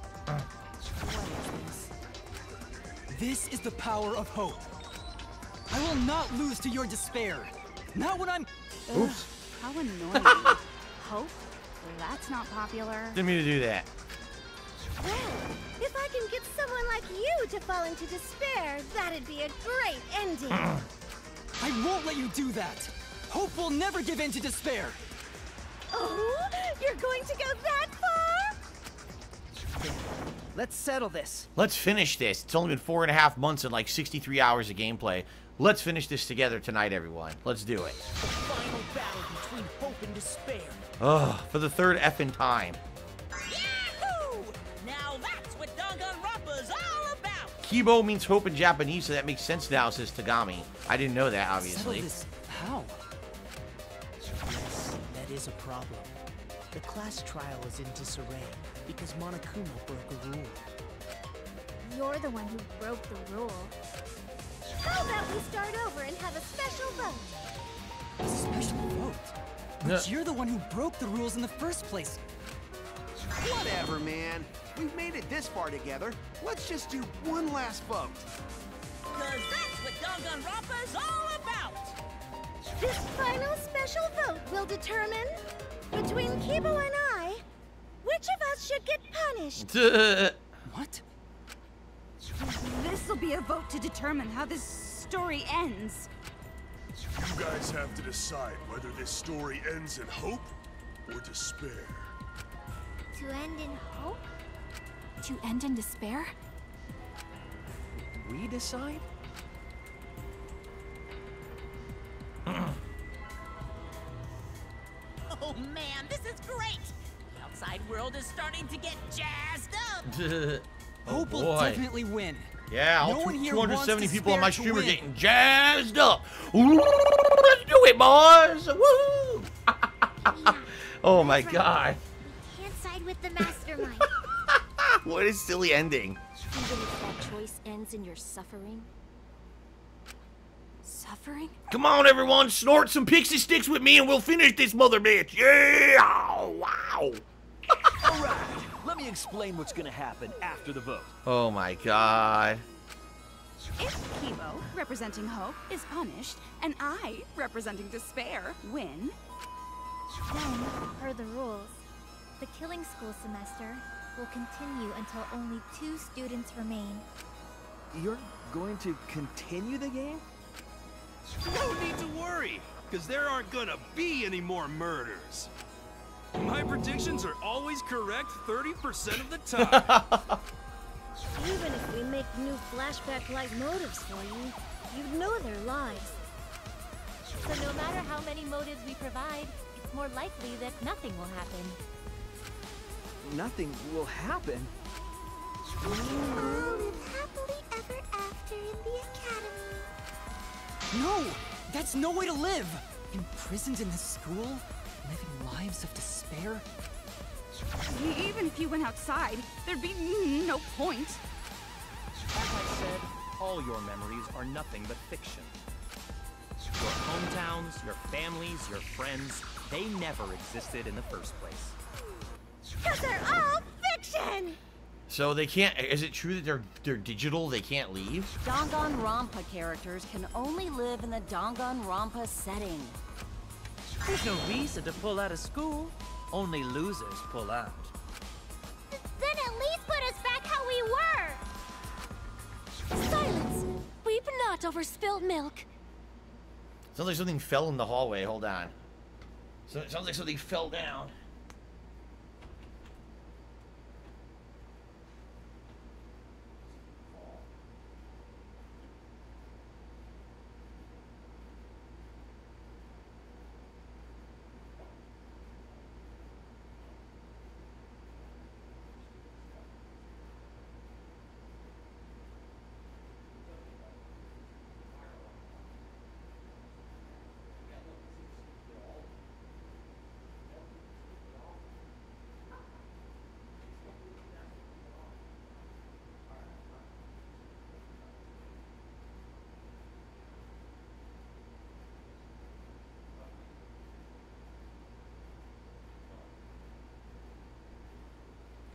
This is the power of hope. I will not lose to your despair. Not when I'm... Oops. How annoying. Hope? That's not popular. Didn't mean to do that. Well, if I can get someone like you to fall into despair, that'd be a great ending. I won't let you do that. Hope will never give in to despair. Oh, you're going to go that far? Let's settle this. Let's finish this. It's only been 4.5 months and like 63 hours of gameplay. Let's finish this together tonight, everyone. Let's do it. The final battle between hope and despair. Ugh, for the third effing time. Yahoo! Now that's what Danganronpa's all about. Kibo means hope in Japanese, so that makes sense now, says Tagami. I didn't know that, obviously. Settle this. How? Yes, that is a problem. The class trial is in disarray because Monokuma broke a rule. You're the one who broke the rule. How about we start over and have a special vote? A special vote? But you're the one who broke the rules in the first place. Whatever, man. We've made it this far together. Let's just do one last vote. Cause that's what Danganronpa's all about. This final special vote will determine, between Kibo and I, which of us should get punished. What? This'll be a vote to determine how this story ends. You guys have to decide whether this story ends in hope or despair. To end in hope? To end in despair? We decide? Oh man, this is great. The outside world is starting to get jazzed up. Hope will definitely win. Yeah, all No one here 270 wants people on my despair stream to are win. getting jazzed up. Ooh, let's do it, boys. Woo! Oh my god. Can't side with the mastermind. What a silly ending. Even if that choice ends in your suffering? Suffering? Come on, everyone, snort some pixie sticks with me and we'll finish this mother bitch. Yeah! Wow! Alright, let me explain what's gonna happen after the vote. Oh my god. If Kibo, representing hope, is punished, and I, representing despair, win, Then, per the rules, the killing school semester will continue until only 2 students remain. You're going to continue the game? No need to worry, because there aren't gonna be any more murders. My predictions are always correct 30% of the time. Even if we make new flashback-like motives for you, you'd know they're lies. So no matter how many motives we provide, it's more likely that nothing will happen. Nothing will happen. All live happily ever after in the academy. No! That's no way to live! Imprisoned in this school? Living lives of despair? even if you went outside, there'd be no point. As I said, all your memories are nothing but fiction. Your hometowns, your families, your friends, they never existed in the first place. Because they're all fiction! So they can't, is it true that they're digital, they can't leave? Danganronpa characters can only live in the Danganronpa setting. There's no reason to pull out of school. Only losers pull out. Then at least put us back how we were! Silence! Weep not over spilled milk. Sounds like something fell in the hallway, hold on. So it sounds like something fell down.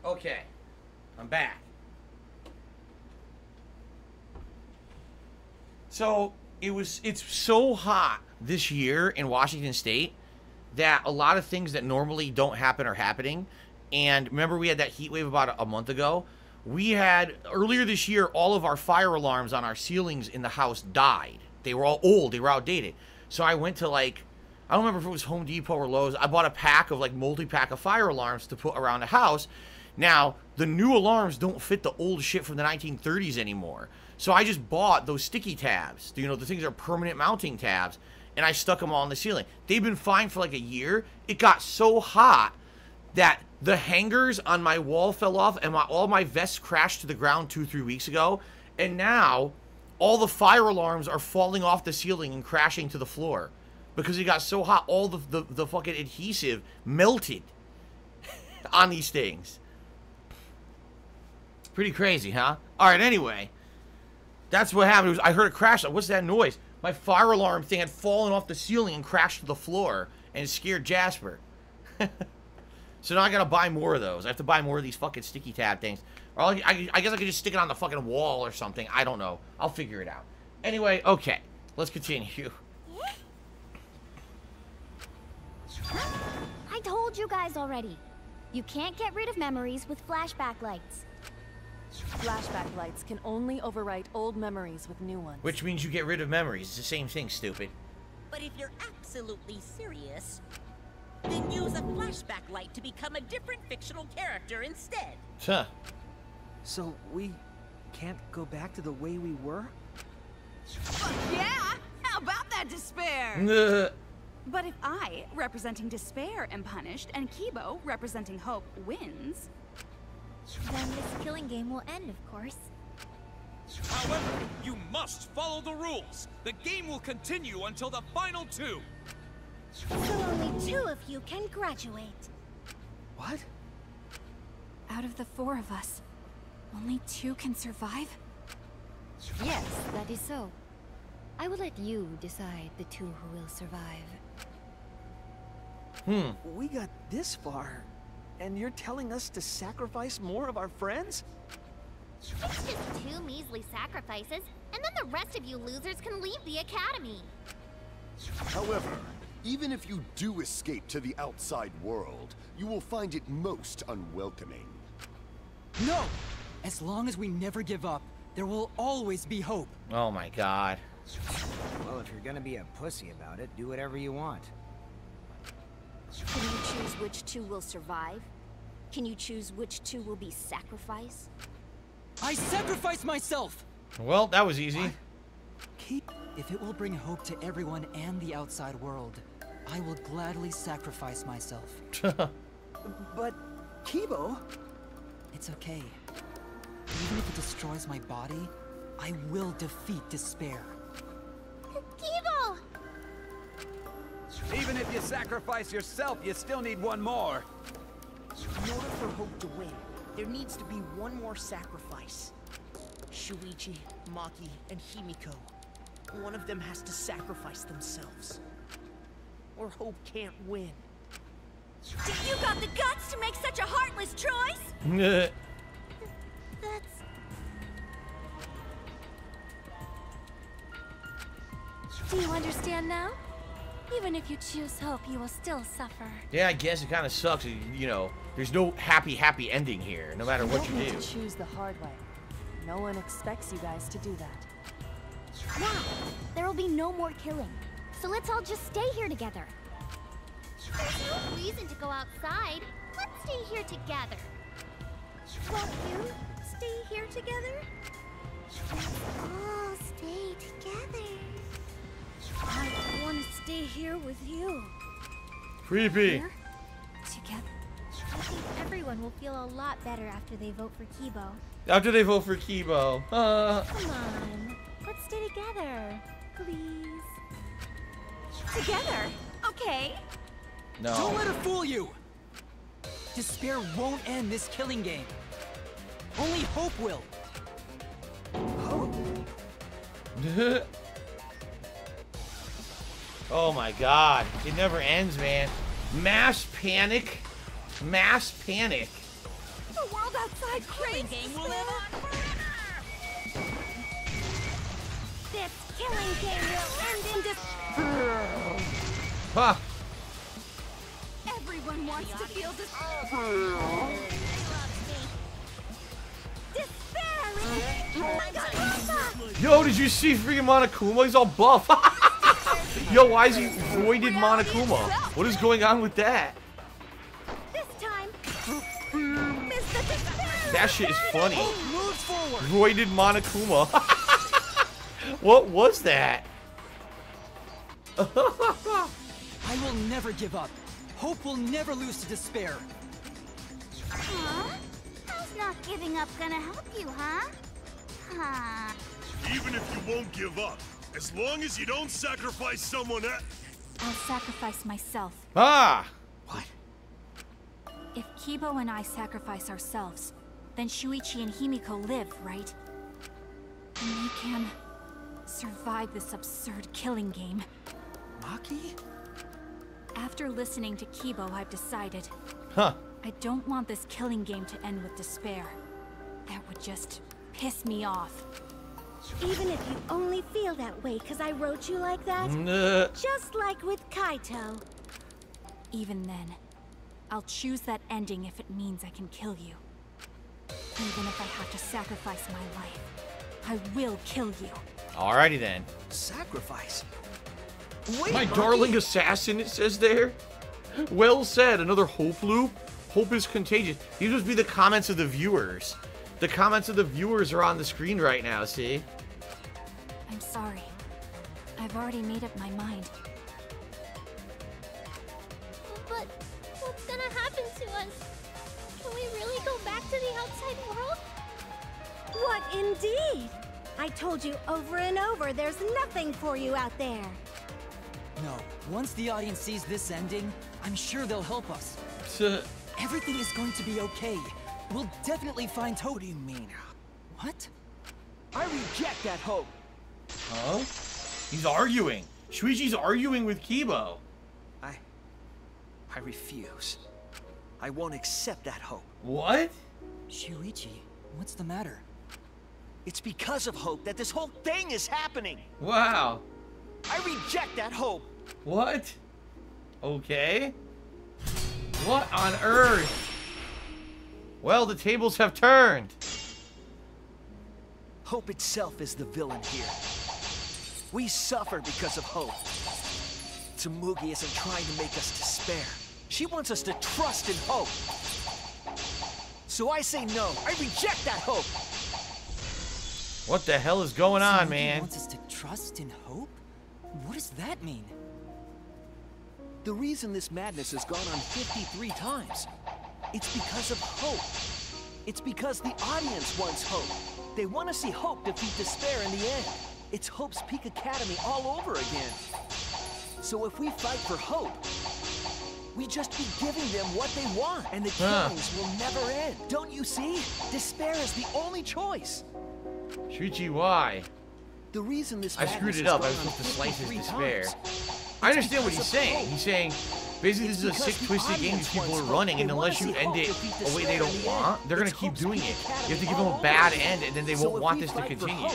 Okay. I'm back. So, it's so hot this year in Washington State that a lot of things that normally don't happen are happening. And remember, we had that heat wave about a month ago? We had, earlier this year, all of our fire alarms on our ceilings in the house died. They were all old. They were outdated. So I went to, like, I don't remember if it was Home Depot or Lowe's. I bought a pack of, like, multi-pack of fire alarms to put around the house. Now, the new alarms don't fit the old shit from the 1930s anymore. So I just bought those sticky tabs. You know, the things are permanent mounting tabs. And I stuck them all on the ceiling. They've been fine for like a year. It got so hot that the hangers on my wall fell off and all my vests crashed to the ground 2-3 weeks ago. And now all the fire alarms are falling off the ceiling and crashing to the floor. Because it got so hot, all the fucking adhesive melted on these things. Pretty crazy, huh? Alright, anyway. That's what happened. I heard a crash. Like, what's that noise? My fire alarm thing had fallen off the ceiling and crashed to the floor, and it scared Jasper. So now I gotta buy more of those. I have to buy more of these fucking sticky tab things. Or I guess I could just stick it on the fucking wall or something. I don't know. I'll figure it out. Anyway, okay. Let's continue. I told you guys already. You can't get rid of memories with flashback lights. Flashback lights can only overwrite old memories with new ones. Which means you get rid of memories. It's the same thing, stupid. But if you're absolutely serious, then use a flashback light to become a different fictional character instead. Huh. So we can't go back to the way we were? Fuck yeah! How about that despair? But if I, representing despair, am punished, and Kibo, representing hope, wins... Then this killing game will end, of course. However, you must follow the rules. The game will continue until the final two. So only 2 of you can graduate. What? Out of the 4 of us, only 2 can survive? Yes, that is so. I will let you decide the 2 who will survive. We got this far, and you're telling us to sacrifice more of our friends? It's just 2 measly sacrifices, and then the rest of you losers can leave the academy. However, even if you do escape to the outside world, you will find it most unwelcoming. No! As long as we never give up, there will always be hope. Oh my god. Well, if you're gonna be a pussy about it, do whatever you want. Can you choose which 2 will survive? Can you choose which 2 will be sacrificed? I sacrifice myself! Well, that was easy. If it will bring hope to everyone and the outside world, I will gladly sacrifice myself. But, Kibo... It's okay. Even if it destroys my body, I will defeat despair. Kibo! Even if you sacrifice yourself, you still need one more. In order for Hope to win, there needs to be one more sacrifice. Shuichi, Maki, and Himiko. One of them has to sacrifice themselves. Or Hope can't win. You got the guts to make such a heartless choice? That's... Do you understand now? Even if you choose hope, you will still suffer. Yeah, I guess it kind of sucks. You know, there's no happy ending here, no matter what you do. You don't need to choose the hard way. No one expects you guys to do that. Now, there will be no more killing. So let's all just stay here together. There's no reason to go outside. Let's stay here together. Won't you stay here together? Let's all stay together. I want to stay here with you. Creepy. Here? Together. I think everyone will feel a lot better after they vote for Kibo. After they vote for Kibo. Come on. Let's stay together. Please. Together? Okay. No. Don't let her fool you! Despair won't end this killing game. Only hope will. Hope? Oh my god. It never ends, man. Mass panic. Mass panic. The world outside craves game will live on forever! This killing game will end in despair. Ha! Everyone wants to feel despair. Yo, did you see freaking Monokuma? He's all buff. Yo, why is he voided Monokuma? What is going on with that? This time, that shit is funny. Voided Monokuma. What was that? I will never give up. Hope will never lose to despair. Huh? How's not giving up gonna help you, huh? Huh. Even if you won't give up, as long as you don't sacrifice someone else. I'll sacrifice myself. Ah! What? If Kibo and I sacrifice ourselves, then Shuichi and Himiko live, right? And they can survive this absurd killing game. Maki? After listening to Kibo, I've decided. Huh. I don't want this killing game to end with despair. That would just piss me off. Even if you only feel that way because I wrote you like that? Just like with Kaito. Even then, I'll choose that ending if it means I can kill you. Even if I have to sacrifice my life, I will kill you. Alrighty then. Sacrifice? Wait, my darling assassin, it says there. Well said. Another hope loop. Hope is contagious. These must be the comments of the viewers. The comments of the viewers are on the screen right now, see? I'm sorry. I've already made up my mind. But what's gonna happen to us? Can we really go back to the outside world? What indeed? I told you over and over there's nothing for you out there. No, once the audience sees this ending, I'm sure they'll help us. Everything is going to be okay. We'll definitely find hope. What do you mean? What? I reject that hope. Huh? He's arguing. Shuichi's arguing with Kibo. I refuse. I won't accept that hope. What? Shuichi, what's the matter? It's because of hope that this whole thing is happening. Wow. I reject that hope. What? Okay. What on earth? Well, the tables have turned. Hope itself is the villain here. We suffer because of hope. Tsumugi isn't trying to make us despair. She wants us to trust in hope. So I say no. I reject that hope. What the hell is going on, man? Wants us to trust in hope? What does that mean? The reason this madness has gone on 53 times, it's because of hope. It's because the audience wants hope. They want to see hope defeat despair in the end. It's Hope's Peak Academy all over again. So if we fight for hope, we just be giving them what they want, and the killings will never end. Don't you see? Despair is the only choice. Shuichi, why? The reason this I screwed it up. I was supposed to slice his despair. I understand what he's saying. He's saying, basically, this is a sick, twisted game these people are running, and unless you end it a way they don't want, they're going to keep doing it. You have to give them a bad end, and then they won't want this to continue.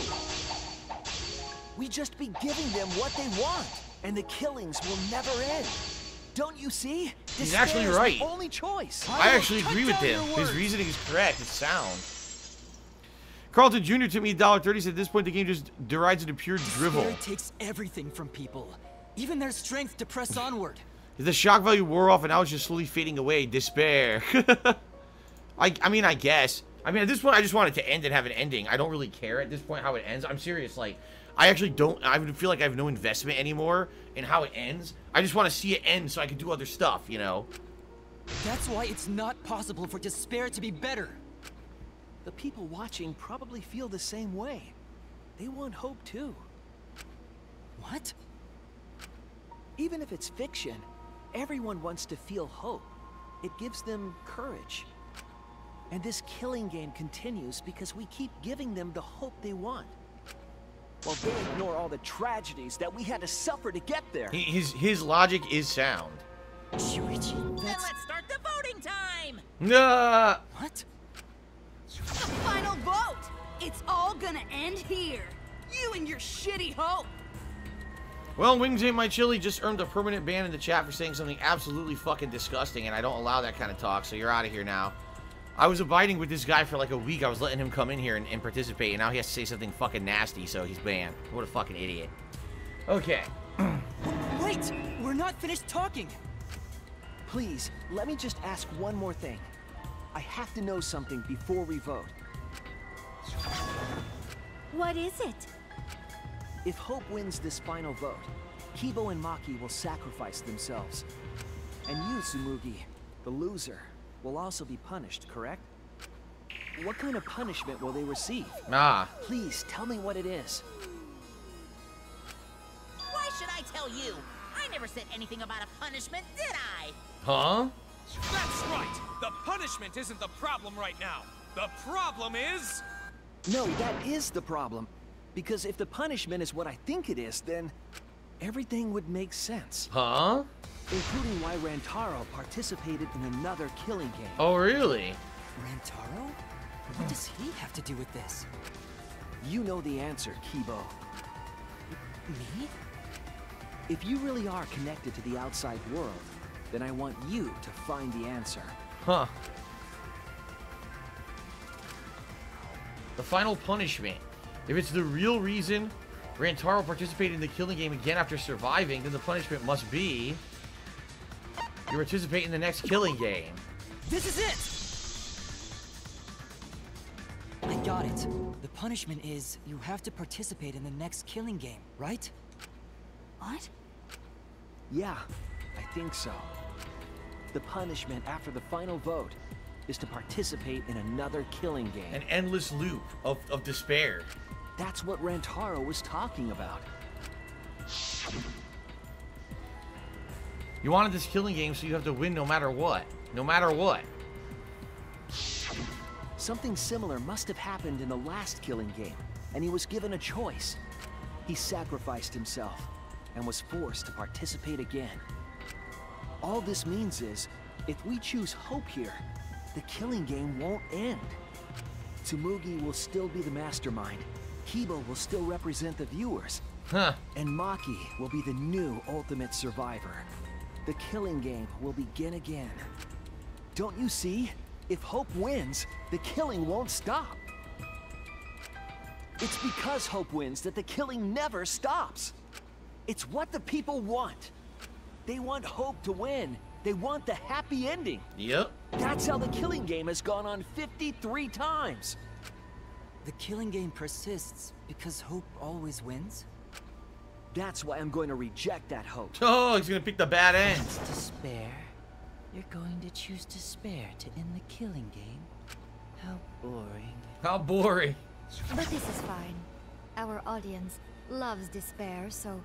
We just be giving them what they want, and the killings will never end. Don't you see? He's actually right. The only choice. I actually agree with him. His reasoning is correct. It's sound. Carlton Jr. to me $1.30 said at this point the game just derides into pure drivel. Despair takes everything from people, even their strength to press onward. The shock value wore off and now it's just slowly fading away. Despair. I mean, I guess. I mean, at this point, I just want it to end and have an ending. I don't really care at this point how it ends. I'm serious. Like, I actually don't. I feel like I have no investment anymore in how it ends. I just want to see it end so I can do other stuff, you know? That's why it's not possible for despair to be better. The people watching probably feel the same way. They want hope too. What? Even if it's fiction, everyone wants to feel hope. It gives them courage. And this killing game continues because we keep giving them the hope they want. While they ignore all the tragedies that we had to suffer to get there. His logic is sound. Shuichi, then let's start the voting time! Nah. What? It's all gonna end here. You and your shitty hope. Well, Wings Ain't My Chili just earned a permanent ban in the chat for saying something absolutely fucking disgusting, and I don't allow that kind of talk, so you're out of here now. I was abiding with this guy for like a week. I was letting him come in here and participate, and now he has to say something fucking nasty, so he's banned. What a fucking idiot. Okay. Wait! We're not finished talking! Please, let me just ask one more thing. I have to know something before we vote. What is it? If Hope wins this final vote, Kibo and Maki will sacrifice themselves. And you, Tsumugi, the loser, will also be punished, correct? What kind of punishment will they receive? Please, tell me what it is. Why should I tell you? I never said anything about a punishment, did I? Huh? That's right! The punishment isn't the problem right now. The problem is... No, that is the problem. Because if the punishment is what I think it is, then everything would make sense. Huh? Including why Rantaro participated in another killing game. Oh, really? Rantaro? What does he have to do with this? You know the answer, Kibo. Me? If you really are connected to the outside world, then I want you to find the answer. Huh. The final punishment. If it's the real reason Rantaro participated in the killing game again after surviving, then the punishment must be you participate in the next killing game. This is it! I got it. The punishment is you have to participate in the next killing game, right? What? Yeah, I think so. The punishment after the final vote is to participate in another killing game. An endless loop of despair. That's what Rantaro was talking about. You wanted this killing game, so you have to win no matter what. No matter what. Something similar must have happened in the last killing game, and he was given a choice. He sacrificed himself, and was forced to participate again. All this means is, if we choose Hope here, the killing game won't end. Tsumugi will still be the mastermind, Kibo will still represent the viewers, and Maki will be the new ultimate survivor. The killing game will begin again. Don't you see? If Hope wins, the killing won't stop. It's because Hope wins that the killing never stops. It's what the people want. They want Hope to win. They want the happy ending. Yep. That's how the killing game has gone on 53 times. The killing game persists because Hope always wins? That's why I'm going to reject that Hope. Oh, he's gonna pick the bad end. It's despair. You're going to choose despair to end the killing game? How boring. How boring. But this is fine. Our audience loves despair, so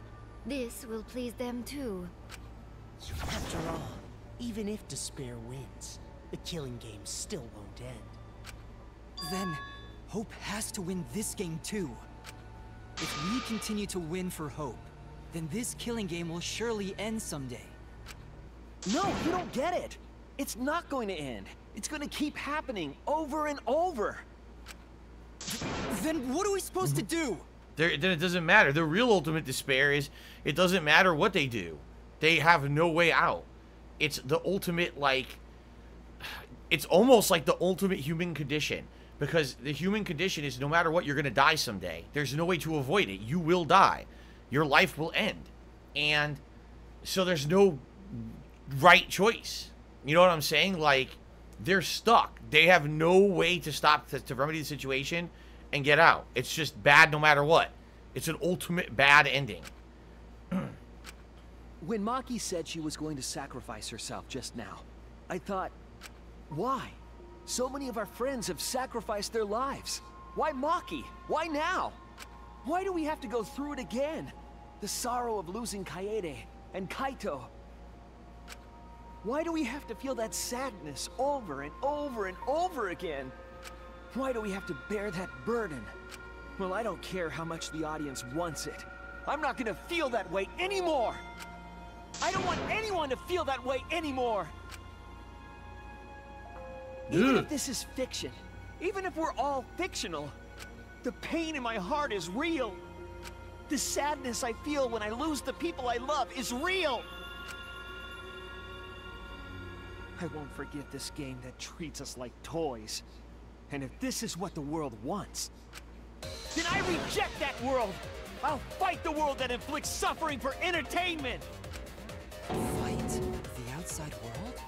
this will please them too. After all, even if despair wins, the killing game still won't end. Then, Hope has to win this game too. If we continue to win for Hope, then this killing game will surely end someday. No, you don't get it. It's not going to end. It's going to keep happening over and over. Then what are we supposed to do? Then it doesn't matter. The real ultimate despair is it doesn't matter what they do. They have no way out. It's the ultimate, like... It's almost like the ultimate human condition. Because the human condition is no matter what, you're going to die someday. There's no way to avoid it. You will die. Your life will end. And so there's no right choice. You know what I'm saying? Like, they're stuck. They have no way to stop, to remedy the situation and get out. It's just bad no matter what. It's an ultimate bad ending. When Maki said she was going to sacrifice herself just now, I thought, why? So many of our friends have sacrificed their lives. Why Maki? Why now? Why do we have to go through it again? The sorrow of losing Kaede and Kaito. Why do we have to feel that sadness over and over and over again? Why do we have to bear that burden? Well, I don't care how much the audience wants it. I'm not gonna feel that way anymore! I don't want anyone to feel that way anymore! Even if this is fiction, even if we're all fictional, The pain in my heart is real. The sadness I feel when I lose the people I love is real. I won't forget this game that treats us like toys. And if this is what the world wants, then I reject that world! I'll fight the world that inflicts suffering for entertainment! Fight the outside world?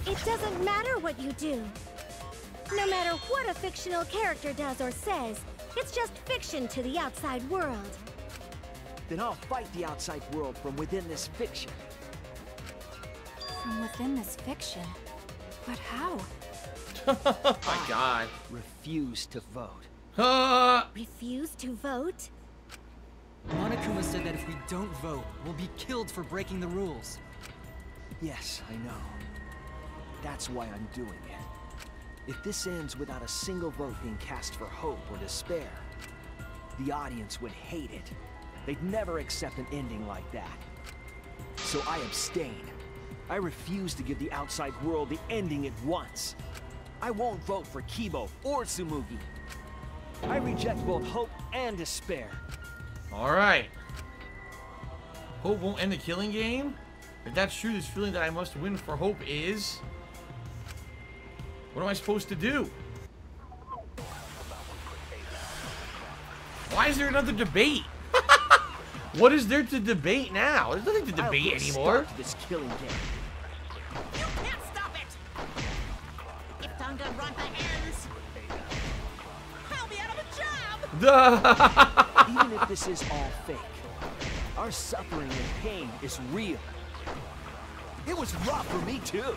It doesn't matter what you do. No matter what a fictional character does or says, it's just fiction to the outside world. Then I'll fight the outside world from within this fiction. From within this fiction? But how? Oh my god. Refuse to vote. Refuse to vote? Monokuma said that if we don't vote, we'll be killed for breaking the rules. Yes, I know. That's why I'm doing it. If this ends without a single vote being cast for hope or despair, the audience would hate it. They'd never accept an ending like that. So I abstain. I refuse to give the outside world the ending it wants. I won't vote for Kibo or Tsumugi. I reject both hope and despair. Alright. Hope won't end the killing game? If that's true, this feeling that I must win for hope is... What am I supposed to do? Why is there another debate? What is there to debate now? There's nothing to debate anymore. This killing game. You can't stop it! If Danganronpa ends, I'll be out of a job! Even if this is all fake, our suffering and pain is real. It was rough for me too.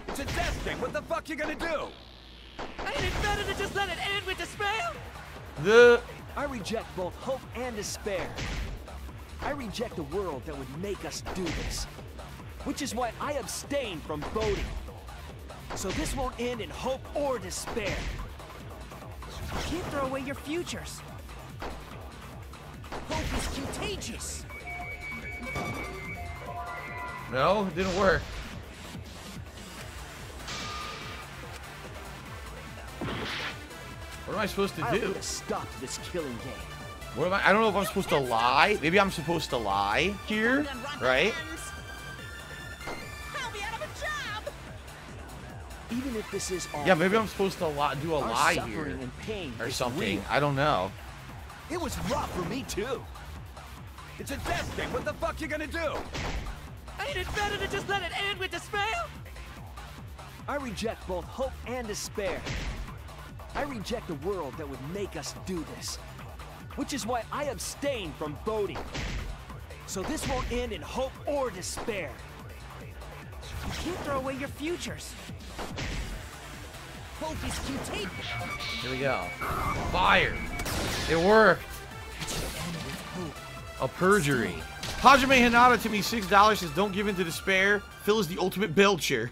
It's a death thing. What the fuck you gonna do? Ain't it better to just let it end with despair? I reject both hope and despair. I reject a world that would make us do this. Which is why I abstain from voting. So this won't end in hope or despair. You can't throw away your futures. Hope is contagious. No, it didn't work. What am I supposed to do? I would have stopped this killing game. What am I don't know if I'm supposed to lie. Maybe I'm supposed to lie here, right? I'll be out of a job! Even if this is all Yeah, maybe I'm supposed to do a our lie suffering here and pain or is something. real. I don't know. It was rough for me too. It's a death thing. What the fuck you gonna do? Ain't it better to just let it end with despair? I reject both hope and despair. I reject a world that would make us do this. Which is why I abstain from voting. So this won't end in hope or despair. You can't throw away your futures. Hope is contagious. Here we go. Fire. It worked. A perjury. Hajime Hinata to me $6 says don't give in to despair. Phil is the ultimate belcher.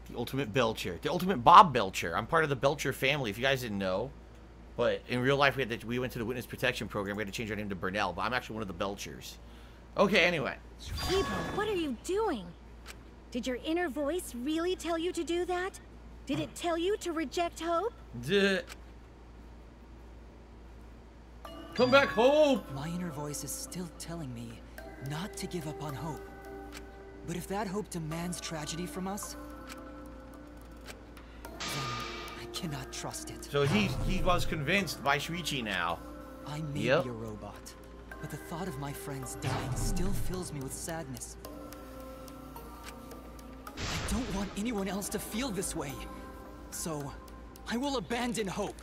The ultimate belcher. The ultimate Bob Belcher. I'm part of the Belcher family, if you guys didn't know. But in real life, we went to the witness protection program. We had to change our name to Burnell, but I'm actually one of the Belchers. Okay, anyway. Kibo, what are you doing? Did your inner voice really tell you to do that? Did it tell you to reject hope? Come back, Hope! My inner voice is still telling me not to give up on hope. But if that hope demands tragedy from us, then I cannot trust it. So he was convinced by Shuichi now. I may be a robot, but the thought of my friends dying still fills me with sadness. I don't want anyone else to feel this way, so I will abandon hope.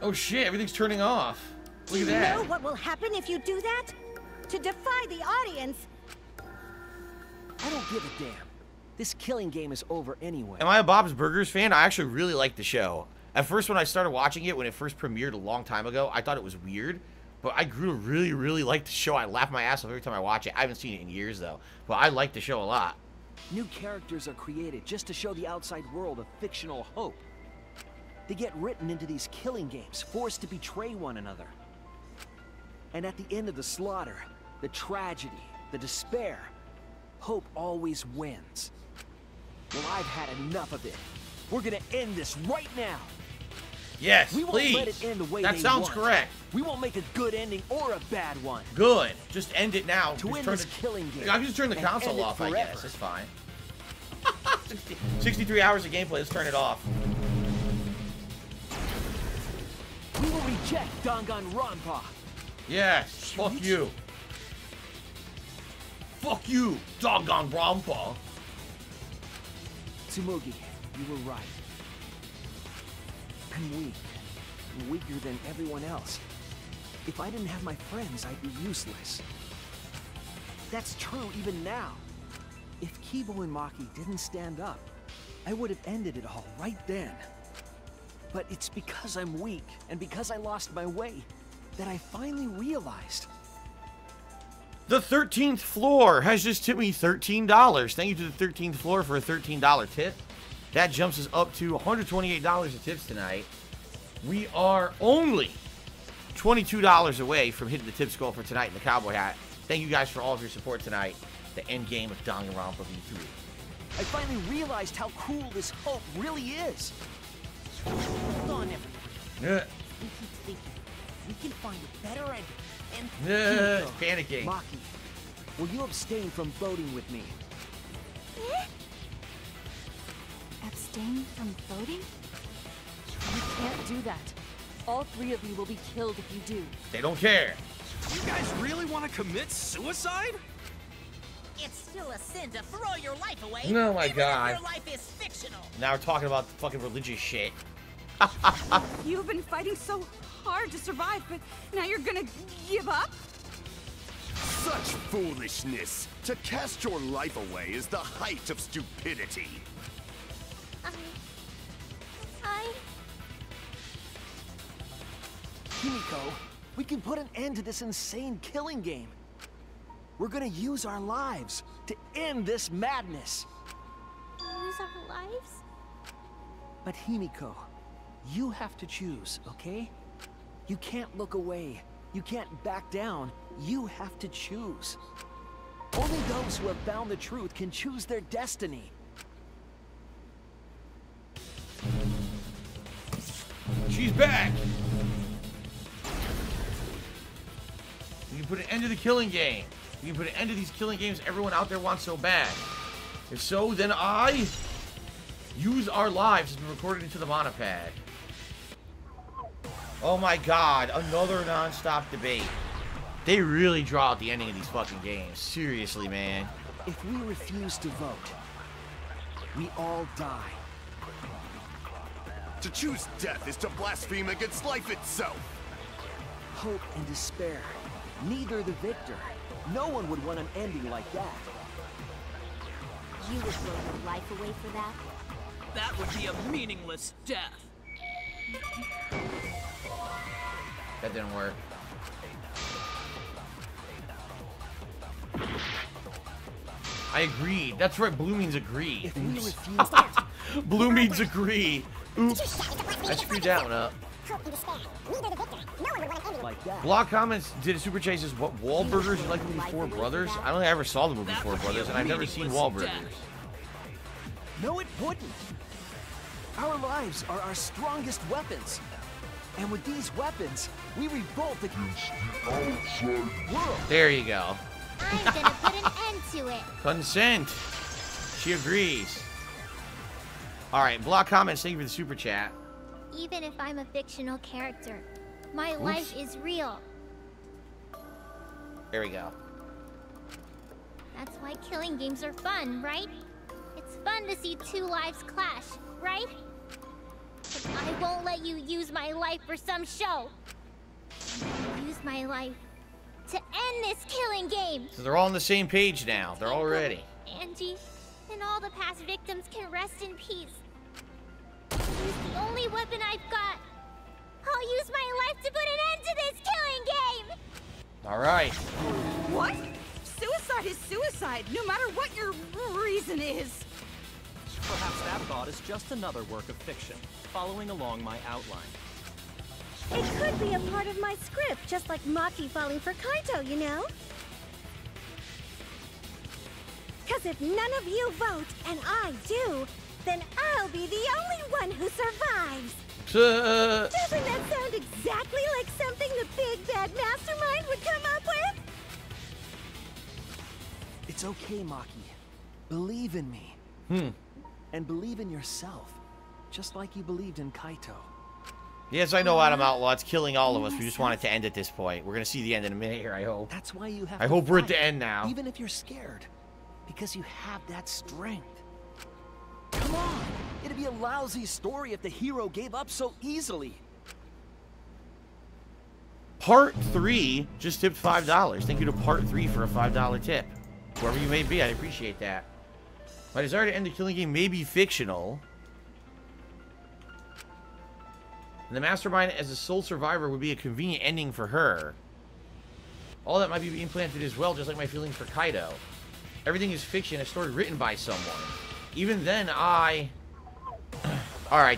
Oh shit, everything's turning off. Look at that. Do you know what will happen if you do that? To defy the audience. I don't give a damn. This killing game is over anyway. Am I a Bob's Burgers fan? I actually really like the show. At first, when I started watching it, when it first premiered a long time ago, I thought it was weird. But I grew to really, really like the show. I laugh my ass off every time I watch it. I haven't seen it in years, though. But I like the show a lot. New characters are created just to show the outside world a fictional hope. They get written into these killing games, forced to betray one another. And at the end of the slaughter, the tragedy, the despair, hope always wins. Well, I've had enough of it. We're gonna end this right now. Yes, we won't please. let it end the way that they sounds want. correct. We won't make a good ending or a bad one. Good. Just end it now. To just win turn this killing game. I can just turn the and console end it off, I forever. guess. It's fine. 63 hours of gameplay. Let's turn it off. We will reject Danganronpa. Yes. Fuck you. Fuck you, Danganronpa. Tsumugi, you were right. I'm weak. I'm weaker than everyone else. If I didn't have my friends, I'd be useless. That's true even now. If Kibo and Maki didn't stand up, I would have ended it all right then. But it's because I'm weak, and because I lost my way, that I finally realized. The 13th floor has just tipped me $13. Thank you to the 13th floor for a $13 tip. That jumps us up to $128 of tips tonight. We are only $22 away from hitting the tips goal for tonight in the cowboy hat. Thank you guys for all of your support tonight. The end game of Danganronpa V3. I finally realized how cool this hope really is. Hold on, everyone. Yeah. We keep thinking. We can find a better ending. And Yeah, panicking. Maki, will you abstain from voting with me? Abstain from voting? You can't do that. All three of you will be killed if you do. They don't care. You guys really want to commit suicide? It's still a sin to throw your life away. Oh my even God. If your life is fictional. Now we're talking about the fucking religious shit. You've been fighting so hard to survive, but now you're gonna give up? Such foolishness! To cast your life away is the height of stupidity. Himiko, we can put an end to this insane killing game. We're gonna use our lives to end this madness. Use our lives? But Himiko, you have to choose, okay? You can't look away. You can't back down. You have to choose. Only those who have found the truth can choose their destiny. She's back. We can put an end to the killing game. We can put an end to these killing games everyone out there wants so bad. If so, then I use our lives has been recorded into the monopad. Oh my God, another non-stop debate. They really draw out the ending of these fucking games. Seriously, man. If we refuse to vote, we all die. To choose death is to blaspheme against life itself. Hope and despair. Neither the victor. No one would want an ending like that. You would throw your life away for that? That would be a meaningless death. That didn't work. I agreed. That's right, blue means agree. If we refuse blue means agree. Oops. I screwed that one up. Like that. Block comments did a super chat says, what Wahlburgers you like the movie Four Brothers? I don't think I ever saw the movie Four Brothers, and I've never seen Wahlburgers. No, it wouldn't. Our lives are our strongest weapons. And with these weapons, we revolt against the outside world. There you go. I'm gonna put an end to it. Consent. She agrees. Alright, block comments, thank you for the super chat. Even if I'm a fictional character, my Oops. life is real. There we go. That's why killing games are fun, right? It's fun to see two lives clash, right? But I won't let you use my life for some show. Use my life to end this killing game. So they're all on the same page now. They're all ready. Angie, and all the past victims can rest in peace. Use the only weapon I've got. I'll use my life to put an end to this killing game. Alright. What? Suicide is suicide, no matter what your reason is. Perhaps that thought is just another work of fiction, following along my outline. It could be a part of my script, just like Maki falling for Kaito, you know? Because if none of you vote, and I do, then I'll be the only one who survives. Doesn't that sound exactly like something the big bad mastermind would come up with? It's okay, Maki. Believe in me. And believe in yourself. Just like you believed in Kaito. Yes, I know, Adam Outlaw. It's killing all of us. We just want it to end at this point. We're going to see the end in a minute here, I hope. That's why you have I hope we're at the end now. Even if you're scared. Because you have that strength. Come on! It'd be a lousy story if the hero gave up so easily. Part 3 just tipped $5. Thank you to Part 3 for a $5 tip. Whoever you may be, I appreciate that. My desire to end the killing game may be fictional. And the mastermind as a sole survivor would be a convenient ending for her. All that might be implanted as well, just like my feelings for Kaito. Everything is fiction, a story written by someone. Even then, Alright,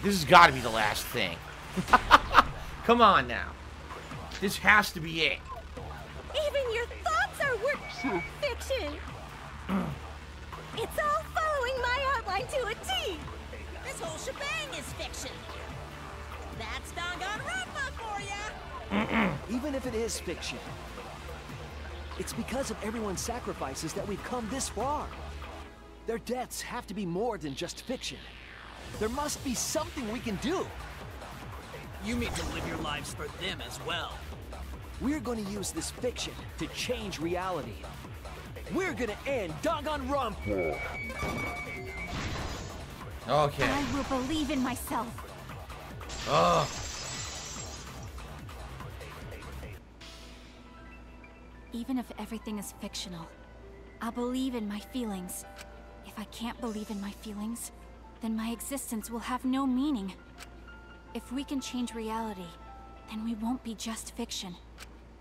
this has got to be the last thing. Come on now. This has to be it. Even your thoughts are fiction. It's all following my outline to a T. This whole shebang is fiction. That's Danganronpa for ya. Even if it is fiction, it's because of everyone's sacrifices that we've come this far. Their deaths have to be more than just fiction. There must be something we can do. You mean to live your lives for them as well. We're going to use this fiction to change reality. We're going to end Danganronpa. Okay. I will believe in myself. Ugh. Even if everything is fictional, I'll believe in my feelings. If I can't believe in my feelings, then my existence will have no meaning. If we can change reality, then we won't be just fiction.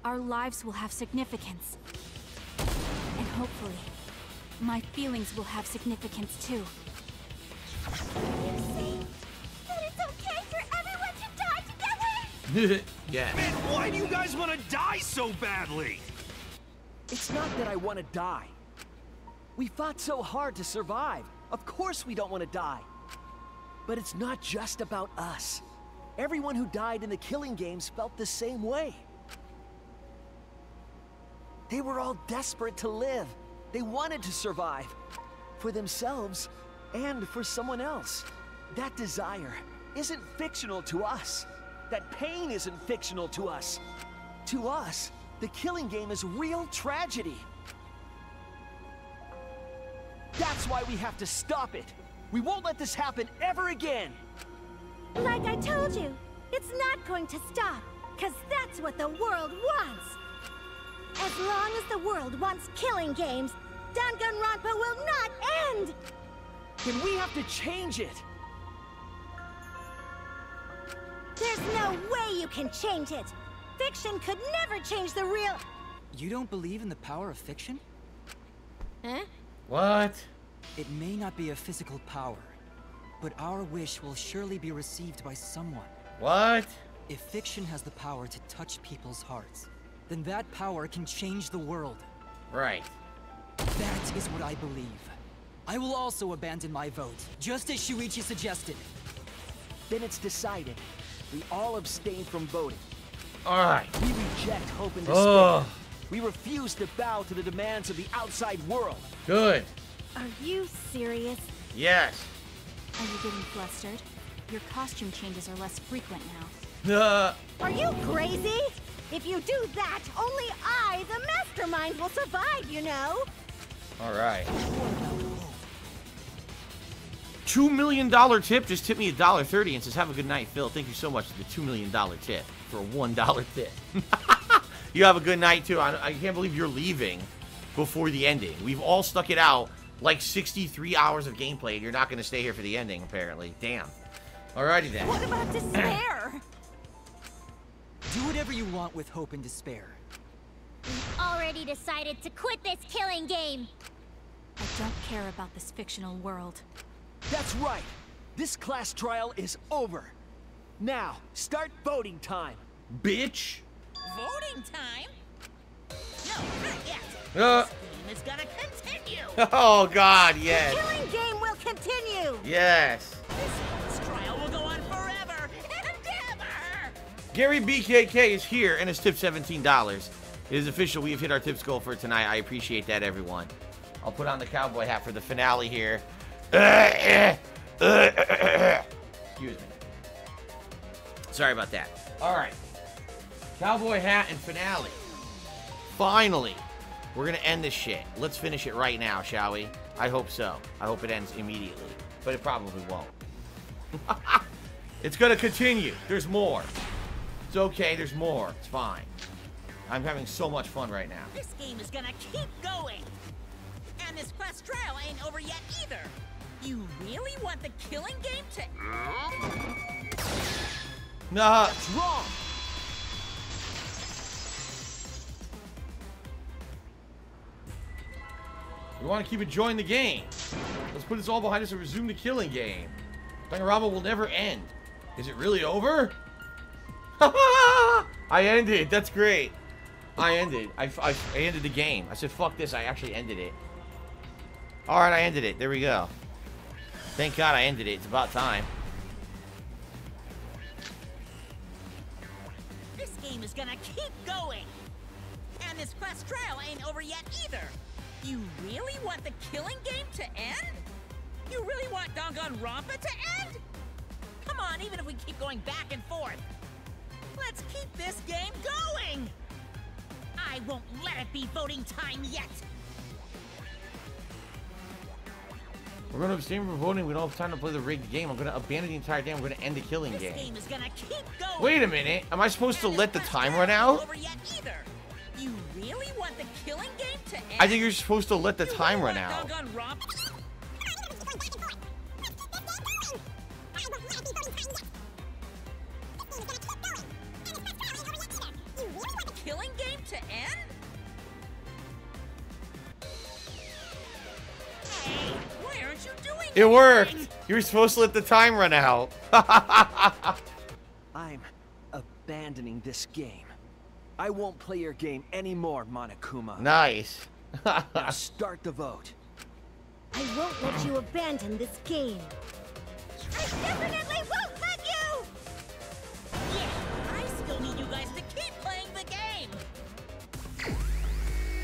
Our lives will have significance. And hopefully, my feelings will have significance too. You see that it's okay for everyone to die together? Yeah. Man, why do you guys want to die so badly? It's not that I want to die. We fought so hard to survive. Of course we don't want to die. But it's not just about us. Everyone who died in the killing games felt the same way. They were all desperate to live. They wanted to survive. For themselves and for someone else. That desire isn't fictional to us. That pain isn't fictional to us. To us, the killing game is real tragedy. That's why we have to stop it. We won't let this happen ever again. Like I told you, it's not going to stop, because that's what the world wants. As long as the world wants killing games, Danganronpa will not end! Then we have to change it. There's no way you can change it. Fiction could never change the real... You don't believe in the power of fiction? Huh? What? It may not be a physical power, but our wish will surely be received by someone. What? If fiction has the power to touch people's hearts, then that power can change the world. Right. That is what I believe. I will also abandon my vote, just as Shuichi suggested. Then it's decided. We all abstain from voting. Alright. We reject hope and despair. We refuse to bow to the demands of the outside world. Good. Are you serious? Yes. Are you getting flustered? Your costume changes are less frequent now. Are you crazy? If you do that, only I, the mastermind, will survive, you know? Alright. $2 million tip just tipped me $1.30 and says, have a good night, Phil. Thank you so much for the $2 million tip for a $1 tip. You have a good night, too. I can't believe you're leaving before the ending. We've all stuck it out like 63 hours of gameplay, and you're not going to stay here for the ending, apparently. Damn. Alrighty, then. What about despair? Do whatever you want with hope and despair. We've already decided to quit this killing game. I don't care about this fictional world. That's right. This class trial is over. Now, start voting time. Bitch. Voting time? No, not yet. This game is gonna continue. Oh, God, yes. The killing game will continue. Yes. This trial will go on forever and ever. Gary BKK is here and has tipped $17. It is official. We have hit our tips goal for tonight. I appreciate that, everyone. I'll put on the cowboy hat for the finale here. Excuse me. Sorry about that. All right. Cowboy hat and finale. Finally. We're going to end this shit. Let's finish it right now, shall we? I hope so. I hope it ends immediately. But it probably won't. It's going to continue. There's more. It's okay. There's more. It's fine. I'm having so much fun right now. This game is gonna keep going. And this quest trial ain't over yet either. You really want the killing game to end? Nah. What's wrong? We want to keep enjoying the game. Let's put this all behind us and resume the killing game. Danganronpa will never end. Is it really over? I ended. That's great. I ended. I ended the game. I said, fuck this. I actually ended it. Alright, I ended it. There we go. Thank God I ended it. It's about time. This game is gonna keep going. And this quest trial ain't over yet either. You really want the killing game to end? You really want Danganronpa to end? Come on, even if we keep going back and forth. Let's keep this game going! I won't let it be voting time yet! We're going to abstain from voting. We don't have time to play the rigged game. I'm going to abandon the entire game. I'm going to end the killing game. This game is gonna keep going. Wait a minute. Am I supposed to let the time run out? Over yet either. You really want the killing game to end? I think you're supposed to let the time run out. Killing game to end? Hey, why aren't you doing It worked. You were supposed to let the time run out. I'm abandoning this game. I won't play your game anymore, Monokuma. Nice. Now start the vote. I won't let you abandon this game. I definitely won't let you! Yeah, I still need you guys to keep playing the game.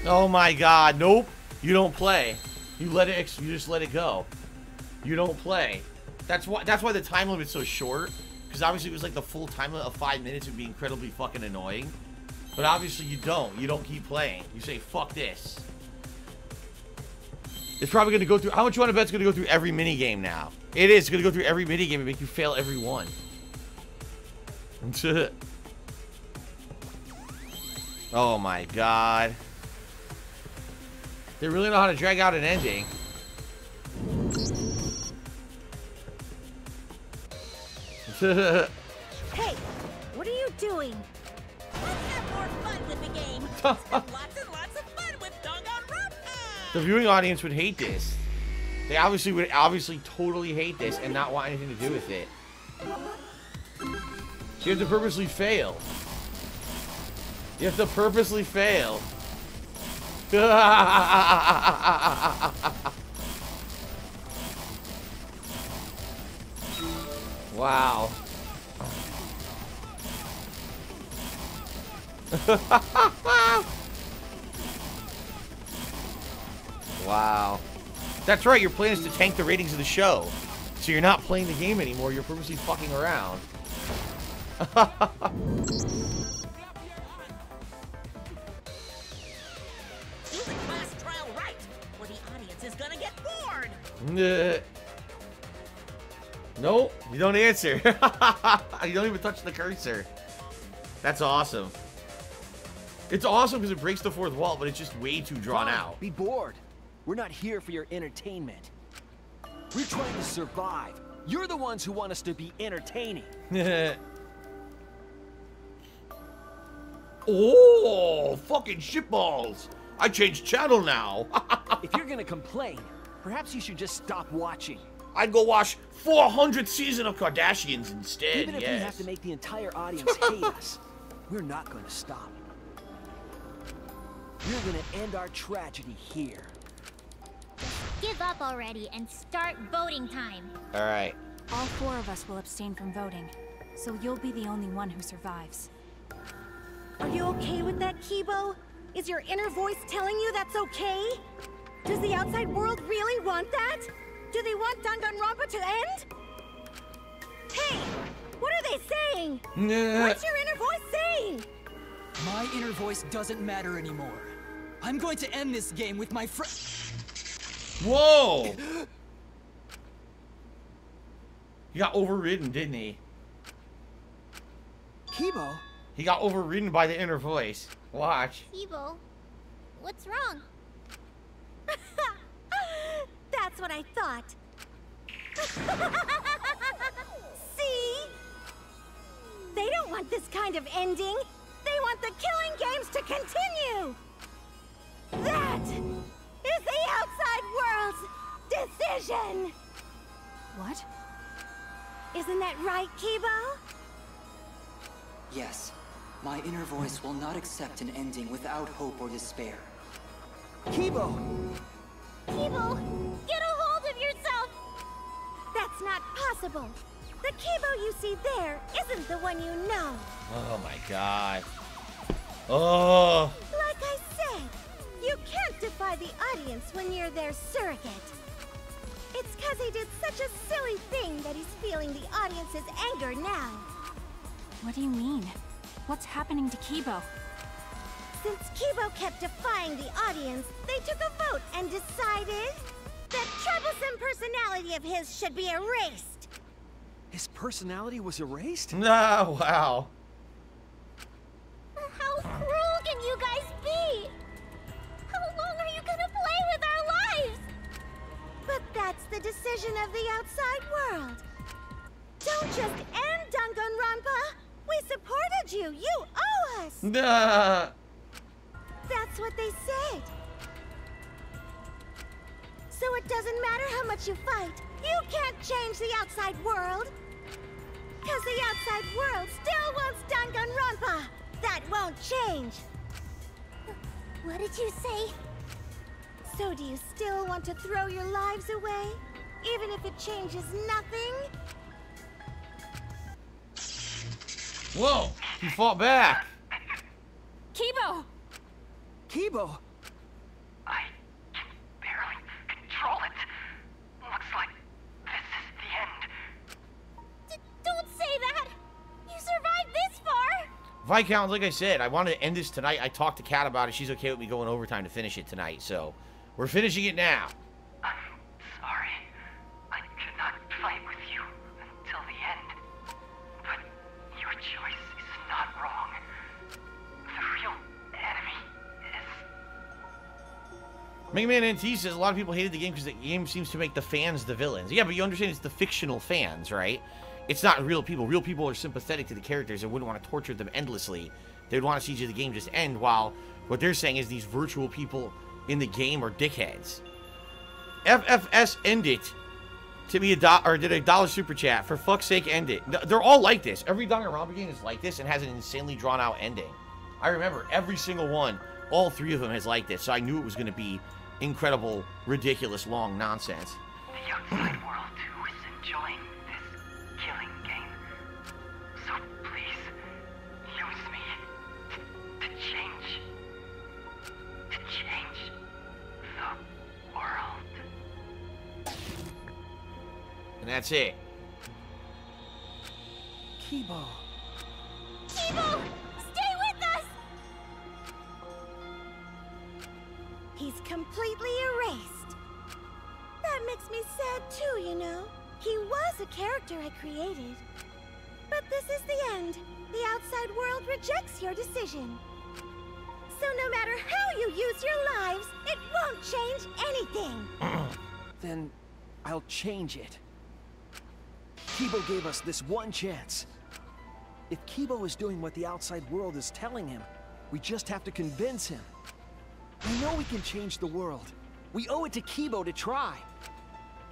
Oh my God. Nope. You don't play. You let it. You just let it go. You don't play. That's why the time limit's so short. Because obviously it was like the full time limit of 5 minutes would be incredibly fucking annoying. But obviously you don't. You don't keep playing. You say, fuck this. It's probably going to go through... How much you want to bet it's going to go through every minigame now? It is. It's going to go through every minigame and make you fail every one. Oh my God. They really know how to drag out an ending. Hey, what are you doing? Let's have more fun with the game. Let's have lots and lots of fun with Danganronpa. The viewing audience would hate this. They obviously would totally hate this and not want anything to do with it. You have to purposely fail. You have to purposely fail. Wow. Wow. That's right, your plan is to tank the ratings of the show. So you're not playing the game anymore, you're purposely fucking around. Do the class trial right, or the audience is gonna get bored. Nope, you don't answer. You don't even touch the cursor. That's awesome. It's awesome because it breaks the fourth wall, but it's just way too drawn out. Be bored. We're not here for your entertainment. We're trying to survive. You're the ones who want us to be entertaining. Oh, fucking shitballs. I changed channel now. If you're gonna complain, perhaps you should just stop watching. I'd go watch 400th season of Kardashians instead, Even if we have to make the entire audience hate us, we're not gonna stop. We're gonna end our tragedy here. give up already and start voting time. All right. All 4 of us will abstain from voting, so you'll be the only one who survives. Are you okay with that, Kibo? Is your inner voice telling you that's okay? Does the outside world really want that? Do they want Danganronpa to end? Hey! What are they saying? What's your inner voice saying? My inner voice doesn't matter anymore. I'm going to end this game with my friend. Whoa! He got overridden, didn't he? Kibo? He got overridden by the inner voice. Watch. Kibo, what's wrong? That's what I thought. See? They don't want this kind of ending. They want the killing games to continue. That is the outside world's decision. What? Isn't that right, Kibo? Yes. My inner voice will not accept an ending without hope or despair. Kibo! Kibo, get a hold of yourself! That's not possible. The Kibo you see there isn't the one you know. Oh my god. Oh. Like I said, you can't defy the audience when you're their surrogate. It's because he did such a silly thing that he's feeling the audience's anger now. What do you mean? What's happening to Kibo? Since Kibo kept defying the audience, they took a vote and decided that troublesome personality of his should be erased. His personality was erased? No, wow. How cruel can you guys be? How long are you gonna play with our lives? But that's the decision of the outside world. Don't just end Danganronpa. We supported you. You owe us. Nah. That's what they said. So it doesn't matter how much you fight. You can't change the outside world. Because the outside world still wants Danganronpa. That won't change. What did you say? So do you still want to throw your lives away? Even if it changes nothing? Whoa, he fought back. Kibo! Kibo! I can barely control it. Looks like this is the end. Don't say that! You survived this far! Viscount, like I said, I wanted to end this tonight. I talked to Kat about it. She's okay with me going overtime to finish it tonight, so we're finishing it now. I'm sorry. I could not fight with you until the end. But your choice is not wrong. The real enemy is... Mega Man NT says a lot of people hated the game because the game seems to make the fans the villains. Yeah, but you understand it's the fictional fans, right? It's not real people. Real people are sympathetic to the characters and wouldn't want to torture them endlessly. They'd want to see the game just end, while what they're saying is these virtual people in the game are dickheads. FFS, end it. To be did a $1 super chat. For fuck's sake, end it. They're all like this. Every Danganronpa game is like this and has an insanely drawn out ending. I remember every single one. All 3 of them has like this, so I knew it was going to be incredible, ridiculous, long nonsense. The outside world too is enjoying this killing game. So please, use me to change the world. And that's it. Kibo. Kibo! Stay with us! He's completely erased. That makes me sad too, you know. He was a character I created. But this is the end. The outside world rejects your decision. So no matter how you use your lives, it won't change anything. Then I'll change it. Kibo gave us this one chance. If Kibo is doing what the outside world is telling him, we just have to convince him. I know we can change the world. We owe it to Kibo to try.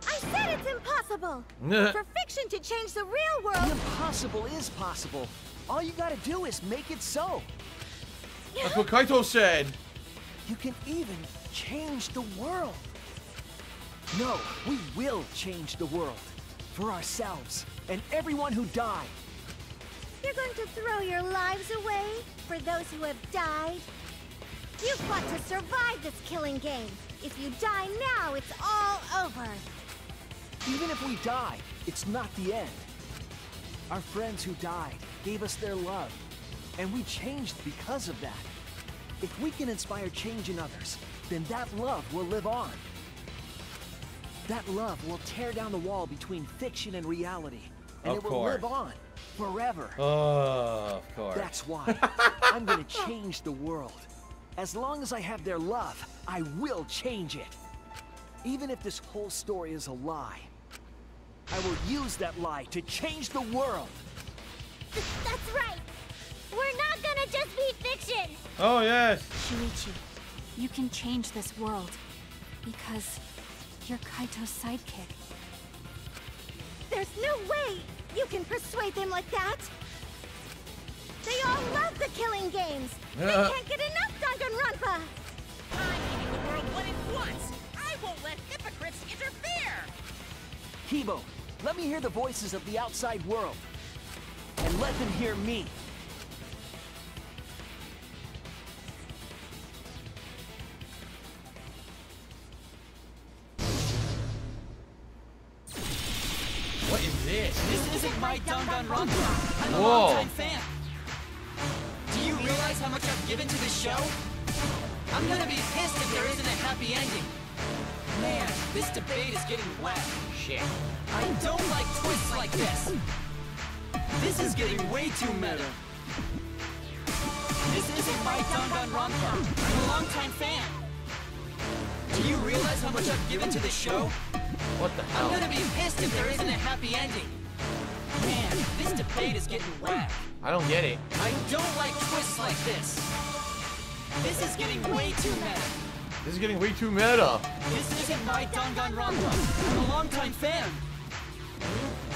I said it's impossible. For fiction to change the real world... The impossible is possible. All you gotta do is make it so. That's what Kaito said. You can even change the world. No, we will change the world. For ourselves, and everyone who died. You're going to throw your lives away for those who have died? You've got to survive this killing game. If you die now, it's all over. Even if we die, it's not the end. Our friends who died gave us their love, and we changed because of that. If we can inspire change in others, then that love will live on. That love will tear down the wall between fiction and reality, and it will live on forever. Oh, of course. That's why I'm gonna change the world. As long as I have their love, I will change it. Even if this whole story is a lie, I will use that lie to change the world. That's right. We're not gonna just be fiction. Oh, yes. Shuichi, you can change this world because you're Kaito's sidekick. There's no way you can persuade them like that. They all love the killing games. They can't get enough Danganronpa. I'm making the world what it wants. I won't let hypocrites interfere. Kibo, let me hear the voices of the outside world. And let them hear me. What is this? This isn't my Danganronpa. I'm a Whoa. longtime fan. Do you realize how much I've given to this show? I'm gonna be pissed if there isn't a happy ending. Man, this debate is getting wet. Shit. I don't like twists like this. This is getting way too meta. This isn't my Danganronpa. I'm a longtime fan. Do you realize how much I've given to this show? What the hell? I'm gonna be pissed if there isn't a happy ending. Man, this debate is getting whack. I don't get it. I don't like twists like this. This is getting way too meta. This is getting way too meta. This isn't my Danganronpa. I'm a longtime fan.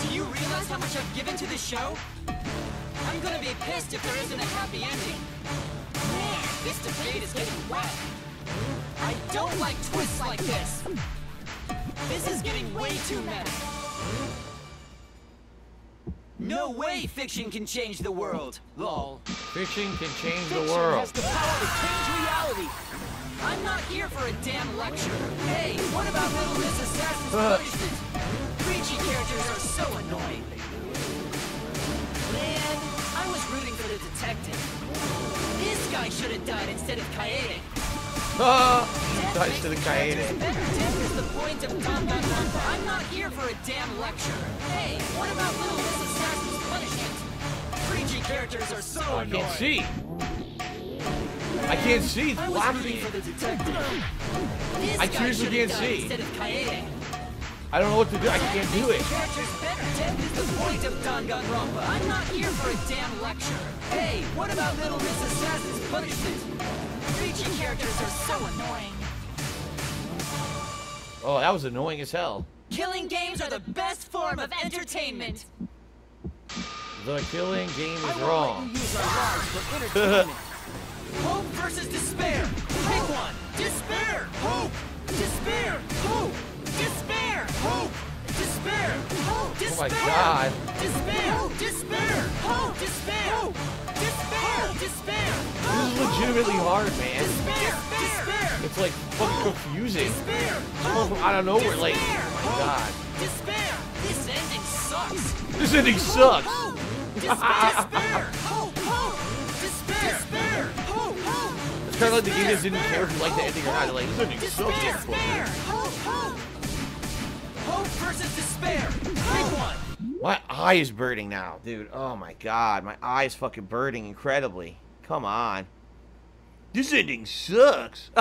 Do you realize how much I've given to this show? I'm gonna be pissed if there isn't a happy ending. Man, this debate is getting whack. I don't like twists like this. This is getting way too meta. No way fiction can change the world. Lol. Fiction can change Fiction the world. has the power to change reality. I'm not here for a damn lecture. Hey, what about Little Miss Assassin's Punishment? Preachy characters are so annoying. Man, I was rooting for the detective. This guy should have died instead of Kaede. Dies to the Kaede. Death is the point of Danganronpa. I'm not here for a damn lecture. Hey, what about Little Miss Assassin's Punishment? Preachy characters are so I annoying. can't see. I can't see. It's I was blocking rooting me. for the detective. This I guy seriously should have can't died see. instead of Kaede. I don't know what to do. I can't do it. Characters better. Death is the point of Danganronpa. I'm not here for a damn lecture. Hey, what about Little Miss Assassin's Punishment? Preachy characters are so annoying. Oh, that was annoying as hell. Killing games are the best form of entertainment. The killing game is I won't wrong. let you use our lives for entertainment. Hope versus despair. Pick one. Despair. Hope. Despair. Hope. Despair. Hope. Despair. Hope. Oh my Despair. god. Despair. Despair. Hope. Despair. Despair. Despair. This is legitimately hard, man. Despair. Despair. It's like fucking confusing. Despair. I don't know where, like, oh my god. Despair. This ending sucks. This ending sucks. Hope. Despair. Hope. Hope. Despair. Despair. Hope. Hope. It's kind of like the game just didn't care if you liked the ending or not. They're like, this ending sucks. Despair. Hope. Hope. Hope versus despair. Pick one. My eye is burning now, dude. Oh my god. My eye is fucking burning incredibly. Come on. This ending sucks.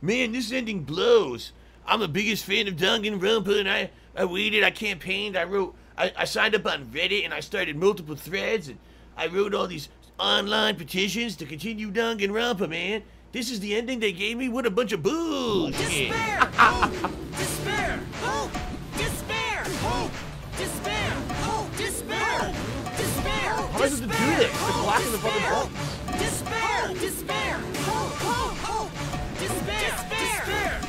Man, this ending blows. I'm the biggest fan of Danganronpa, and I waited, I campaigned, I signed up on Reddit, and I started multiple threads, and I wrote all these online petitions to continue Danganronpa, man. This is the ending they gave me? What a bunch of bullshit. Despair. Hope. Despair. Hope. Despair. Hope. Despair. Hope. Despair. Despair. How am I supposed to do this? They're blocking the fucking buttons. Despair. Despair. Hope. Hope. Hope. Despair. Despair.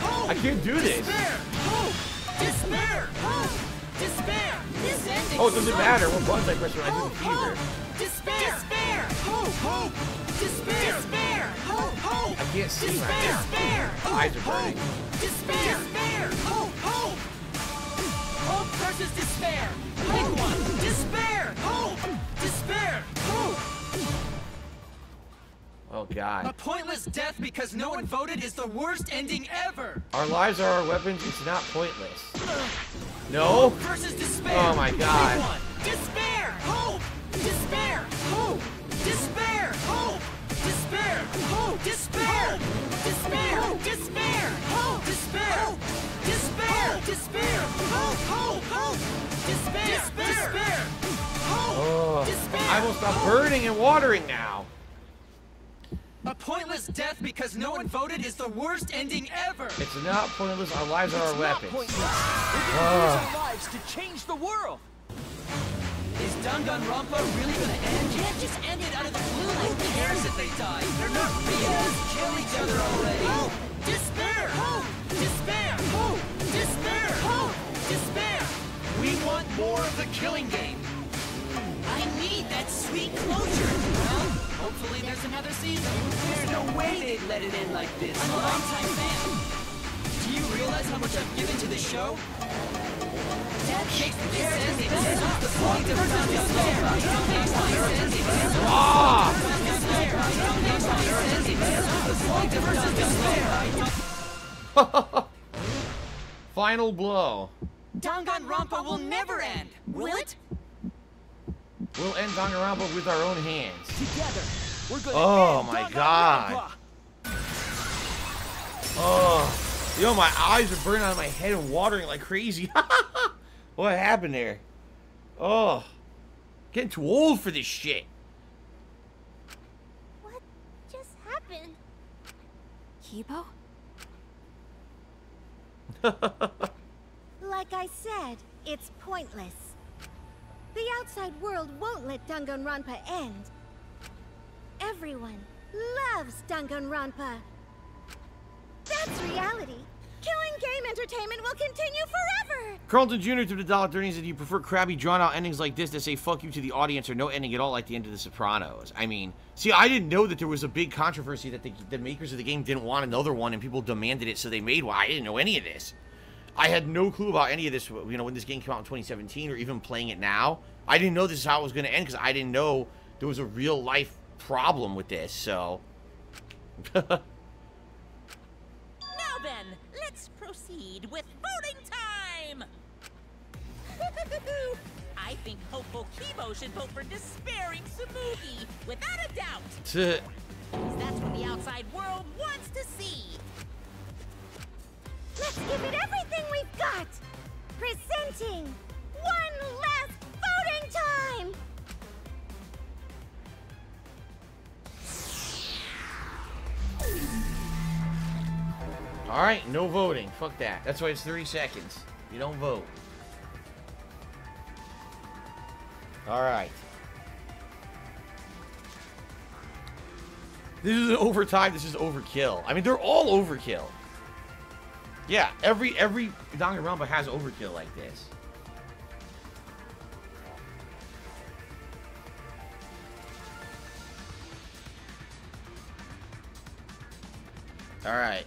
Hope. I can't do this. Despair! Hope! Despair! Hope! Despair! This ending. Oh, it doesn't matter what buttons I press when I do the fever. Despair! Despair! Hope! Hope! Despair! Despair! Hope! Hope! I can't see right now. Despair! My eyes are burning. Despair! Despair! Hope! Hope! Hope versus despair. Pick one. Despair! Hope! Despair! Hope! Oh God. A pointless death because no one voted is the worst ending ever. Our lives are our weapons. It's not pointless. No? Versus despair. Oh my God. Pick one. Despair! Hope! Despair! Hope! Despair! Hope! Despair! Hope! Despair! Despair! Despair! Hope! Despair! Despair! Despair! Hope! Hope! Hope! Despair! Despair! Hope! Oh, Despair! I will stop burning and watering now. A pointless death because no one voted is the worst ending ever. It's not pointless. Our lives are our weapons. We're gonna use our lives to change the world. Is Danganronpa really gonna end? You can't just end it out of the blue. Who cares if they die? They're not real. Kill each other already. Hope! Despair! Hope! Despair! Hope! Despair! Hope! Despair! We want more of the killing game. I need that sweet closure. Well, hopefully there's another season. There's no way they'd let it end like this. I'm a longtime fan. Do you realize how much I've given to the show? That makes the characters that's the point of Final blow. Danganronpa will never end, will it? We'll end Danganronpa with our own hands. Together, we're gonna Oh end my God. Oh, yo, my eyes are burning out of my head and watering like crazy. What happened there? Oh, getting too old for this shit. What just happened? Kibo? Like I said, it's pointless. The outside world won't let Danganronpa end. Everyone loves Danganronpa. That's reality. Killing game entertainment will continue forever! Carlton Jr. to the $1.30 said, "Do you prefer crabby, drawn-out endings like this that say fuck you to the audience or no ending at all like the end of The Sopranos?" I mean, see, I didn't know that there was a big controversy that the makers of the game didn't want another one and people demanded it, so they made one. I didn't know any of this. I had no clue about any of this, you know, when this game came out in 2017 or even playing it now. I didn't know this is how it was going to end because I didn't know there was a real-life problem with this, so... Now then, let's proceed with voting time! I think hopeful Kibo should vote for despairing Tsumugi, without a doubt! Because that's what the outside world wants to see! Let's give it everything we've got! Presenting one last voting time! Alright, no voting. Fuck that. That's why it's 30 seconds. You don't vote. Alright. This is overtime. This is overkill. I mean, they're all overkill. Yeah, every Danganronpa has overkill like this. Alright.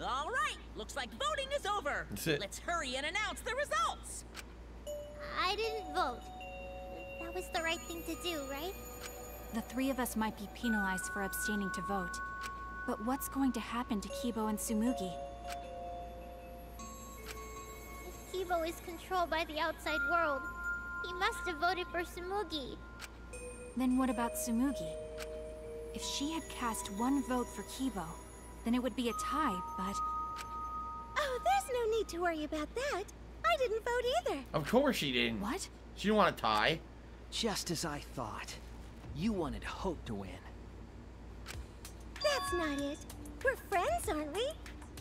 All right, looks like voting is over. Let's hurry and announce the results. I didn't vote. That was the right thing to do, right? The three of us might be penalized for abstaining to vote. But what's going to happen to Kibo and Tsumugi? If Kibo is controlled by the outside world, he must have voted for Tsumugi. Then what about Tsumugi? If she had cast one vote for Kibo, then it would be a tie, but... Oh, there's no need to worry about that. I didn't vote either. Of course she didn't. What? She didn't want to tie. Just as I thought. You wanted Hope to win. That's not it. We're friends, aren't we?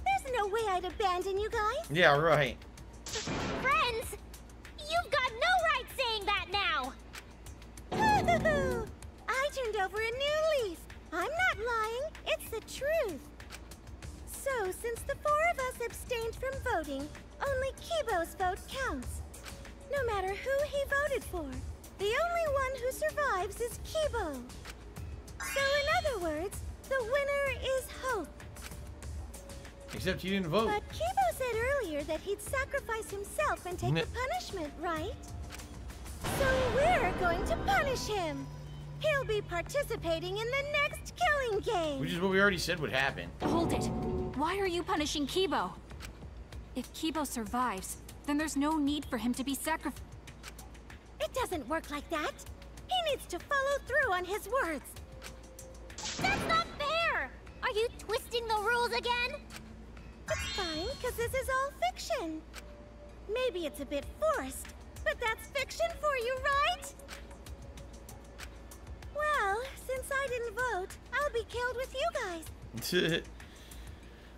There's no way I'd abandon you guys. Yeah, right. Friends? You've got no right saying that now! I turned over a new leaf. I'm not lying, it's the truth. So, since the 4 of us abstained from voting, only Kibo's vote counts. No matter who he voted for, the only one who survives is Kibo. So, in other words, the winner is Hope. Except you didn't vote. But Kibo said earlier that he'd sacrifice himself and take the punishment, right? So we're going to punish him. He'll be participating in the next killing game. Which is what we already said would happen. Hold it. Why are you punishing Kibo? If Kibo survives, then there's no need for him to be sacrificed. It doesn't work like that. He needs to follow through on his words. That's not fair! Are you twisting the rules again? It's fine, because this is all fiction. Maybe it's a bit forced, but that's fiction for you, right? Well, since I didn't vote, I'll be killed with you guys.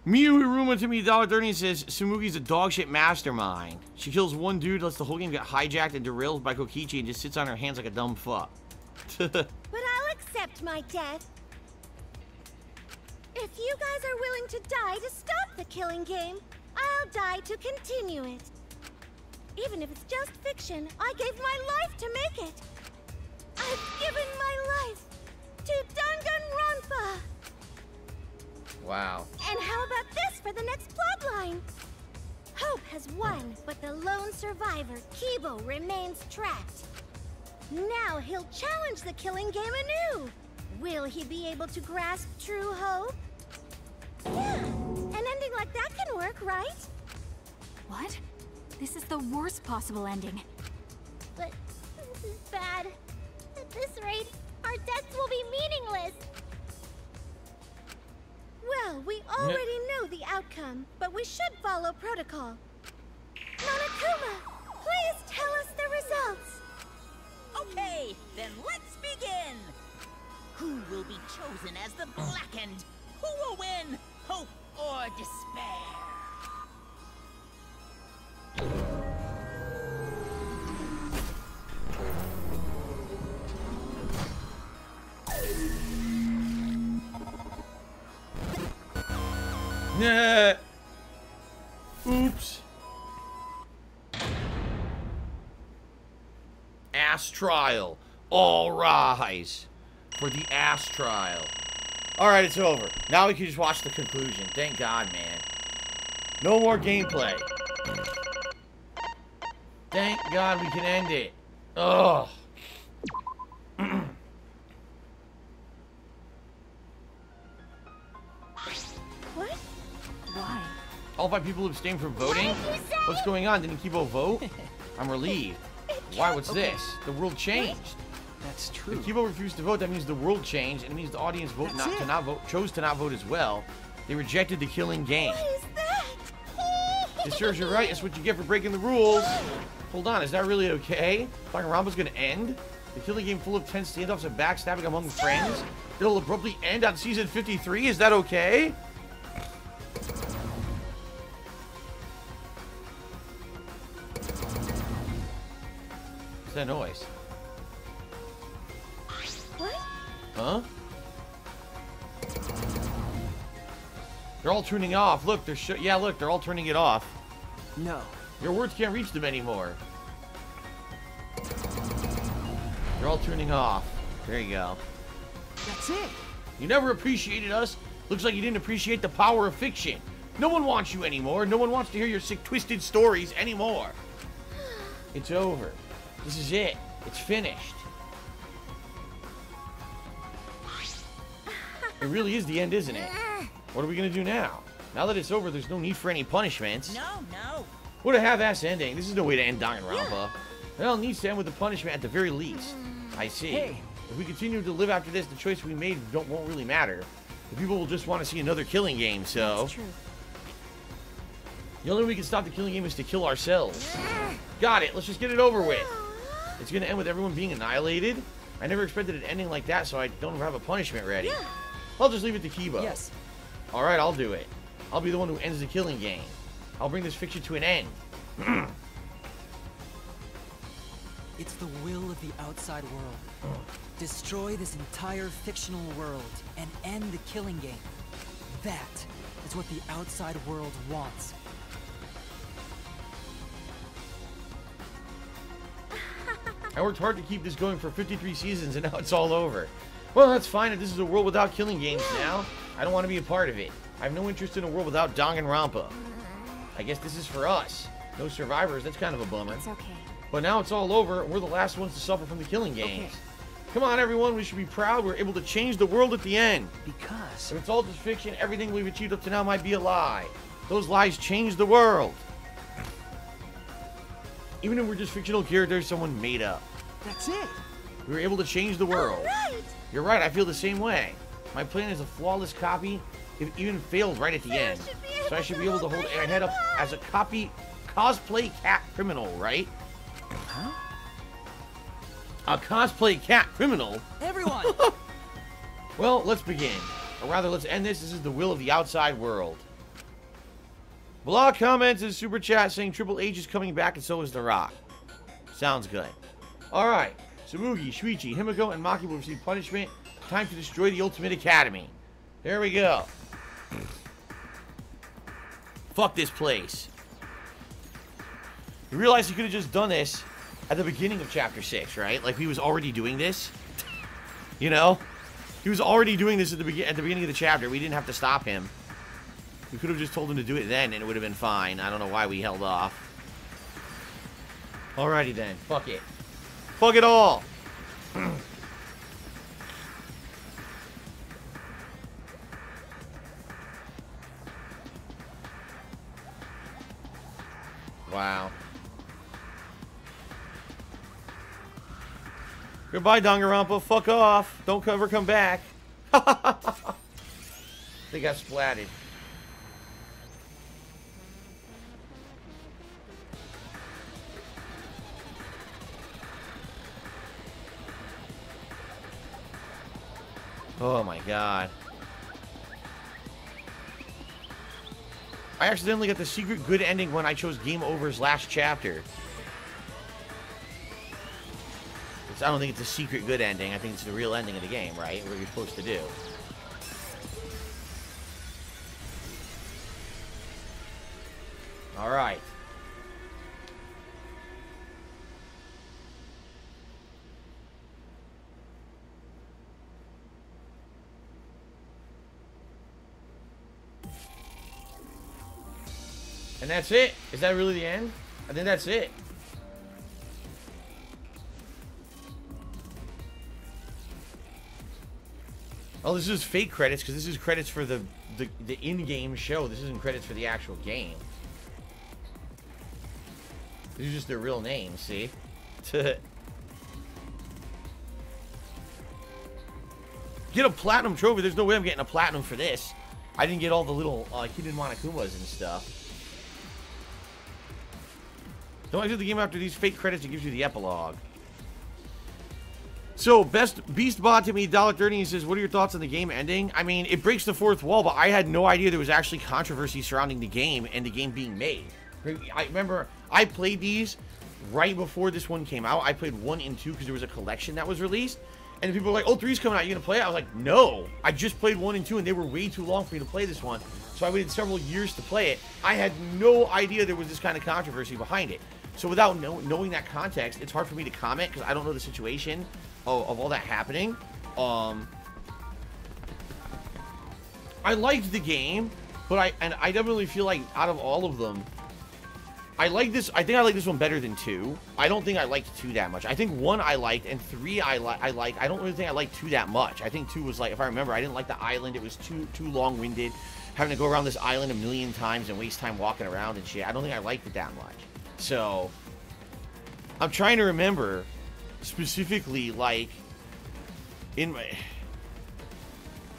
Miyu Hiruma to me $1.30 says Sumugi's a dogshit mastermind. She kills one dude, lets the whole game get hijacked and derailed by Kokichi, and just sits on her hands like a dumb fuck. But I'll accept my death. If you guys are willing to die to stop the killing game, I'll die to continue it. Even if it's just fiction, I gave my life to make it. I've given my life to Danganronpa. Wow. And how about this for the next plotline? Hope has won, but the lone survivor, Kibo, remains trapped. Now he'll challenge the killing game anew. Will he be able to grasp true hope? Yeah, an ending like that can work, right? What? This is the worst possible ending. But this is bad. At this rate, our deaths will be meaningless. Well, we already know the outcome, but we should follow protocol. Monokuma, please tell us the results. Okay, then let's begin. Who will be chosen as the Blackened? Who will win? Hope or despair? Nah. Oops. Ass trial. All rise for the ass trial. Alright, it's over. Now we can just watch the conclusion. Thank God, man. No more gameplay. Thank God we can end it. Ugh. What? Why? All 5 people abstained from voting? What's going on? Didn't Kibo vote? I'm relieved. Why? What's this? The world changed. That's true. If Kibo refused to vote, that means the world changed, and it means the audience chose to not vote as well. They rejected the killing game. What is that? This serves you right. That's what you get for breaking the rules. Hold on, is that really okay? Danganronpa's gonna end? The killing game full of tense standoffs and backstabbing among friends? It'll abruptly end on season 53? Is that okay? What's that noise? What? Huh? They're all tuning off. Look, yeah, look, they're all turning it off. No. Your words can't reach them anymore. They're all tuning off. There you go. That's it. You never appreciated us. Looks like you didn't appreciate the power of fiction. No one wants you anymore. No one wants to hear your sick, twisted stories anymore. It's over. This is it. It's finished. It really is the end, isn't it? What are we gonna do now? Now that it's over, there's no need for any punishments. No. What a half-ass ending. This is no way to end Danganronpa. Well, it needs to end with a punishment at the very least. I see. Hey. If we continue to live after this, the choice we made won't really matter. The people will just want to see another killing game, so... That's true. The only way we can stop the killing game is to kill ourselves. Got it. Let's just get it over with. It's gonna end with everyone being annihilated. I never expected an ending like that, so I don't have a punishment ready. Yeah. I'll just leave it to Kibo. Yes. Alright, I'll do it. I'll be the one who ends the killing game. I'll bring this fiction to an end. It's the will of the outside world. Destroy this entire fictional world and end the killing game. That is what the outside world wants. I worked hard to keep this going for 53 seasons, and now it's all over. Well, that's fine if this is a world without killing games now. I don't want to be a part of it. I have no interest in a world without Danganronpa. I guess this is for us. No survivors, that's kind of a bummer. It's okay. But now it's all over, and we're the last ones to suffer from the killing games. Come on, everyone, we should be proud we're able to change the world at the end. Because... if it's all just fiction, everything we've achieved up to now might be a lie. Those lies change the world. Even if we're just fictional characters someone made up. That's it. We were able to change the world. Right. You're right, I feel the same way. My plan is a flawless copy. It even failed right at the end. So I should be able to hold my head up as a cosplay cat criminal, right? Huh? A cosplay cat criminal? Everyone! Well, let's begin. Or rather, let's end this. This is the will of the outside world. Blog comments and super chat saying Triple H is coming back and so is The Rock. Sounds good. Alright. Samugi, Shuichi, Himiko, and Maki will receive punishment. Time to destroy the Ultimate Academy. There we go. Fuck this place. You realize he could have just done this at the beginning of Chapter 6, right? Like, he was already doing this. You know? He was already doing this at the beginning of the chapter. We didn't have to stop him. We could have just told him to do it then, and it would have been fine. I don't know why we held off. Alrighty then. Fuck it. Fuck it all. Wow. Goodbye, Danganronpa. Fuck off. Don't ever come back. They got splatted. Oh my god. I accidentally got the secret good ending when I chose Game Over's last chapter. I don't think it's a secret good ending. I think it's the real ending of the game, right? What you're supposed to do. Alright. And that's it? Is that really the end? I think that's it. Oh, this is fake credits, because this is credits for the in-game show. This isn't credits for the actual game. These are just their real names, see? Get a platinum trophy. There's no way I'm getting a platinum for this. I didn't get all the little hidden Monokumas and stuff. Don't exit the game after these fake credits. It gives you the epilogue. So, Best Beast Bot to me, $1.30, he says, what are your thoughts on the game ending? I mean, it breaks the fourth wall, but I had no idea there was actually controversy surrounding the game and the game being made. I remember I played these right before this one came out. I played 1 and 2 because there was a collection that was released. And people were like, oh, 3's coming out. You gonna play it? I was like, no. I just played 1 and 2, and they were way too long for me to play this one. So I waited several years to play it. I had no idea there was this kind of controversy behind it. So without knowing that context, it's hard for me to comment because I don't know the situation of all that happening. I liked the game, but I definitely feel like out of all of them, I think I like this one better than 2. I don't think I liked 2 that much. I think 1 I liked, and 3 I liked. I don't really think I liked 2 that much. I think 2 was like, if I remember, I didn't like the island. It was too long-winded. Having to go around this island a million times and waste time walking around and shit. I don't think I liked it that much. So, I'm trying to remember specifically, like, in my...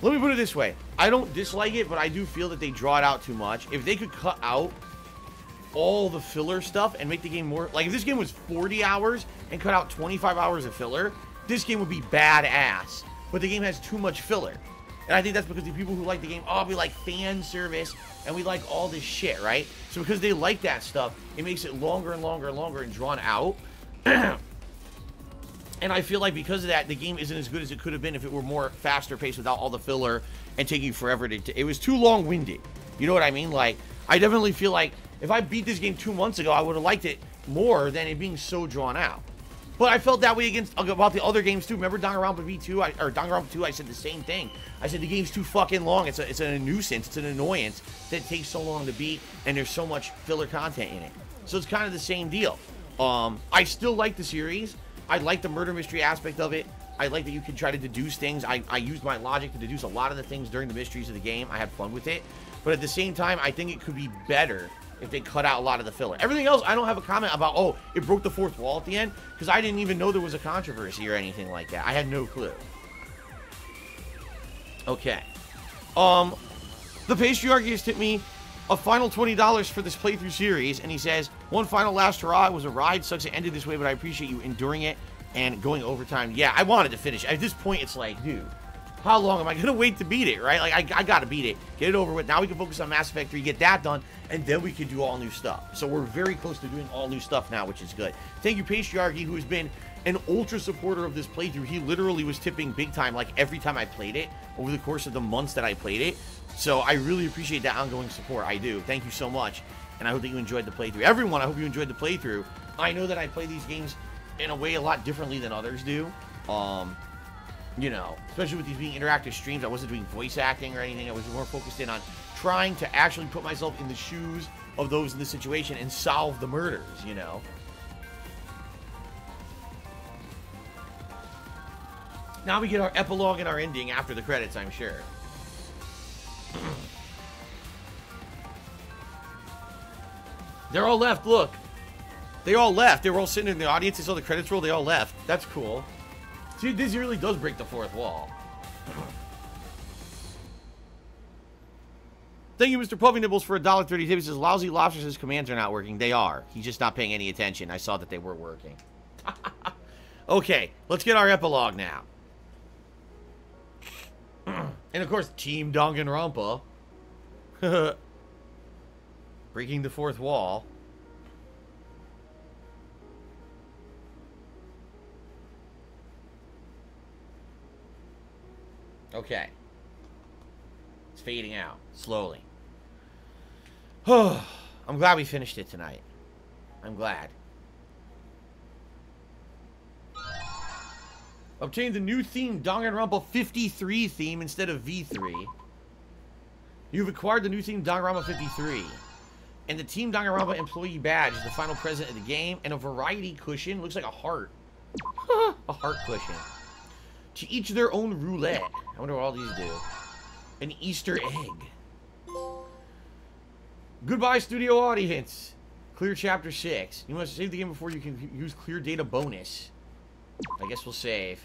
Let me put it this way. I don't dislike it, but I do feel that they draw it out too much. If they could cut out all the filler stuff and make the game more... Like, if this game was 40 hours and cut out 25 hours of filler, this game would be badass. But the game has too much filler. And I think that's because the people who like the game, oh, we like fan service, and we like all this shit, right? So because they like that stuff, it makes it longer and longer and longer and drawn out. And I feel like because of that, the game isn't as good as it could have been if it were more faster paced without all the filler and taking forever to... It was too long-winded. You know what I mean? Like, I definitely feel like if I beat this game 2 months ago, I would have liked it more than it being so drawn out. But I felt that way about the other games too. Remember Danganronpa V2 or Danganronpa 2? I said the same thing. I said the game's too fucking long. It's a nuisance. It's an annoyance that it takes so long to beat, and there's so much filler content in it. So it's kind of the same deal. I still like the series. I like the murder mystery aspect of it. I like that you can try to deduce things. I used my logic to deduce a lot of the things during the mysteries of the game. I had fun with it. But at the same time, I think it could be better if they cut out a lot of the filler. Everything else, I don't have a comment about, oh, it broke the fourth wall at the end, because I didn't even know there was a controversy or anything like that. I had no clue. Okay. The patriarchy has tipped me a final $20 for this playthrough series, and he says, one final last hurrah. It was a ride. Sucks it ended this way, but I appreciate you enduring it and going overtime. Yeah, I wanted to finish. At this point, it's like, dude, how long am I going to wait to beat it, right? Like, I got to beat it. Get it over with. Now we can focus on Mass Effect 3, get that done, and then we can do all new stuff. So we're very close to doing all new stuff now, which is good. Thank you, Patriarchy, who has been an ultra supporter of this playthrough. He literally was tipping big time, like, every time I played it over the course of the months that I played it. So I really appreciate that ongoing support. I do. Thank you so much. And I hope that you enjoyed the playthrough. Everyone, I hope you enjoyed the playthrough. I know that I play these games in a way a lot differently than others do. You know, especially with these being interactive streams, I wasn't doing voice acting or anything. I was more focused in on trying to actually put myself in the shoes of those in the situation and solve the murders, you know. Now we get our epilogue and our ending after the credits, I'm sure. They're all left, look. They all left. They were all sitting in the audience. They saw the credits roll. They all left. That's cool. See, this really does break the fourth wall. Thank you, Mr. Puffy Nibbles, for $1.30. He says, lousy lobsters, his commands are not working. They are. He's just not paying any attention. I saw that they were working. Okay, let's get our epilogue now. And, of course, Team Danganronpa. Breaking the fourth wall. Okay. It's fading out, slowly. I'm glad we finished it tonight. I'm glad. Obtained the new theme, Danganronpa 53 theme instead of V3. You've acquired the new theme, Danganronpa 53. And the Team Danganronpa employee badge is the final present of the game. And a variety cushion. Looks like a heart. A heart cushion. To each their own roulette. I wonder what all these do. An Easter egg. Goodbye, studio audience. Clear chapter 6. You must save the game before you can use clear data bonus. I guess we'll save.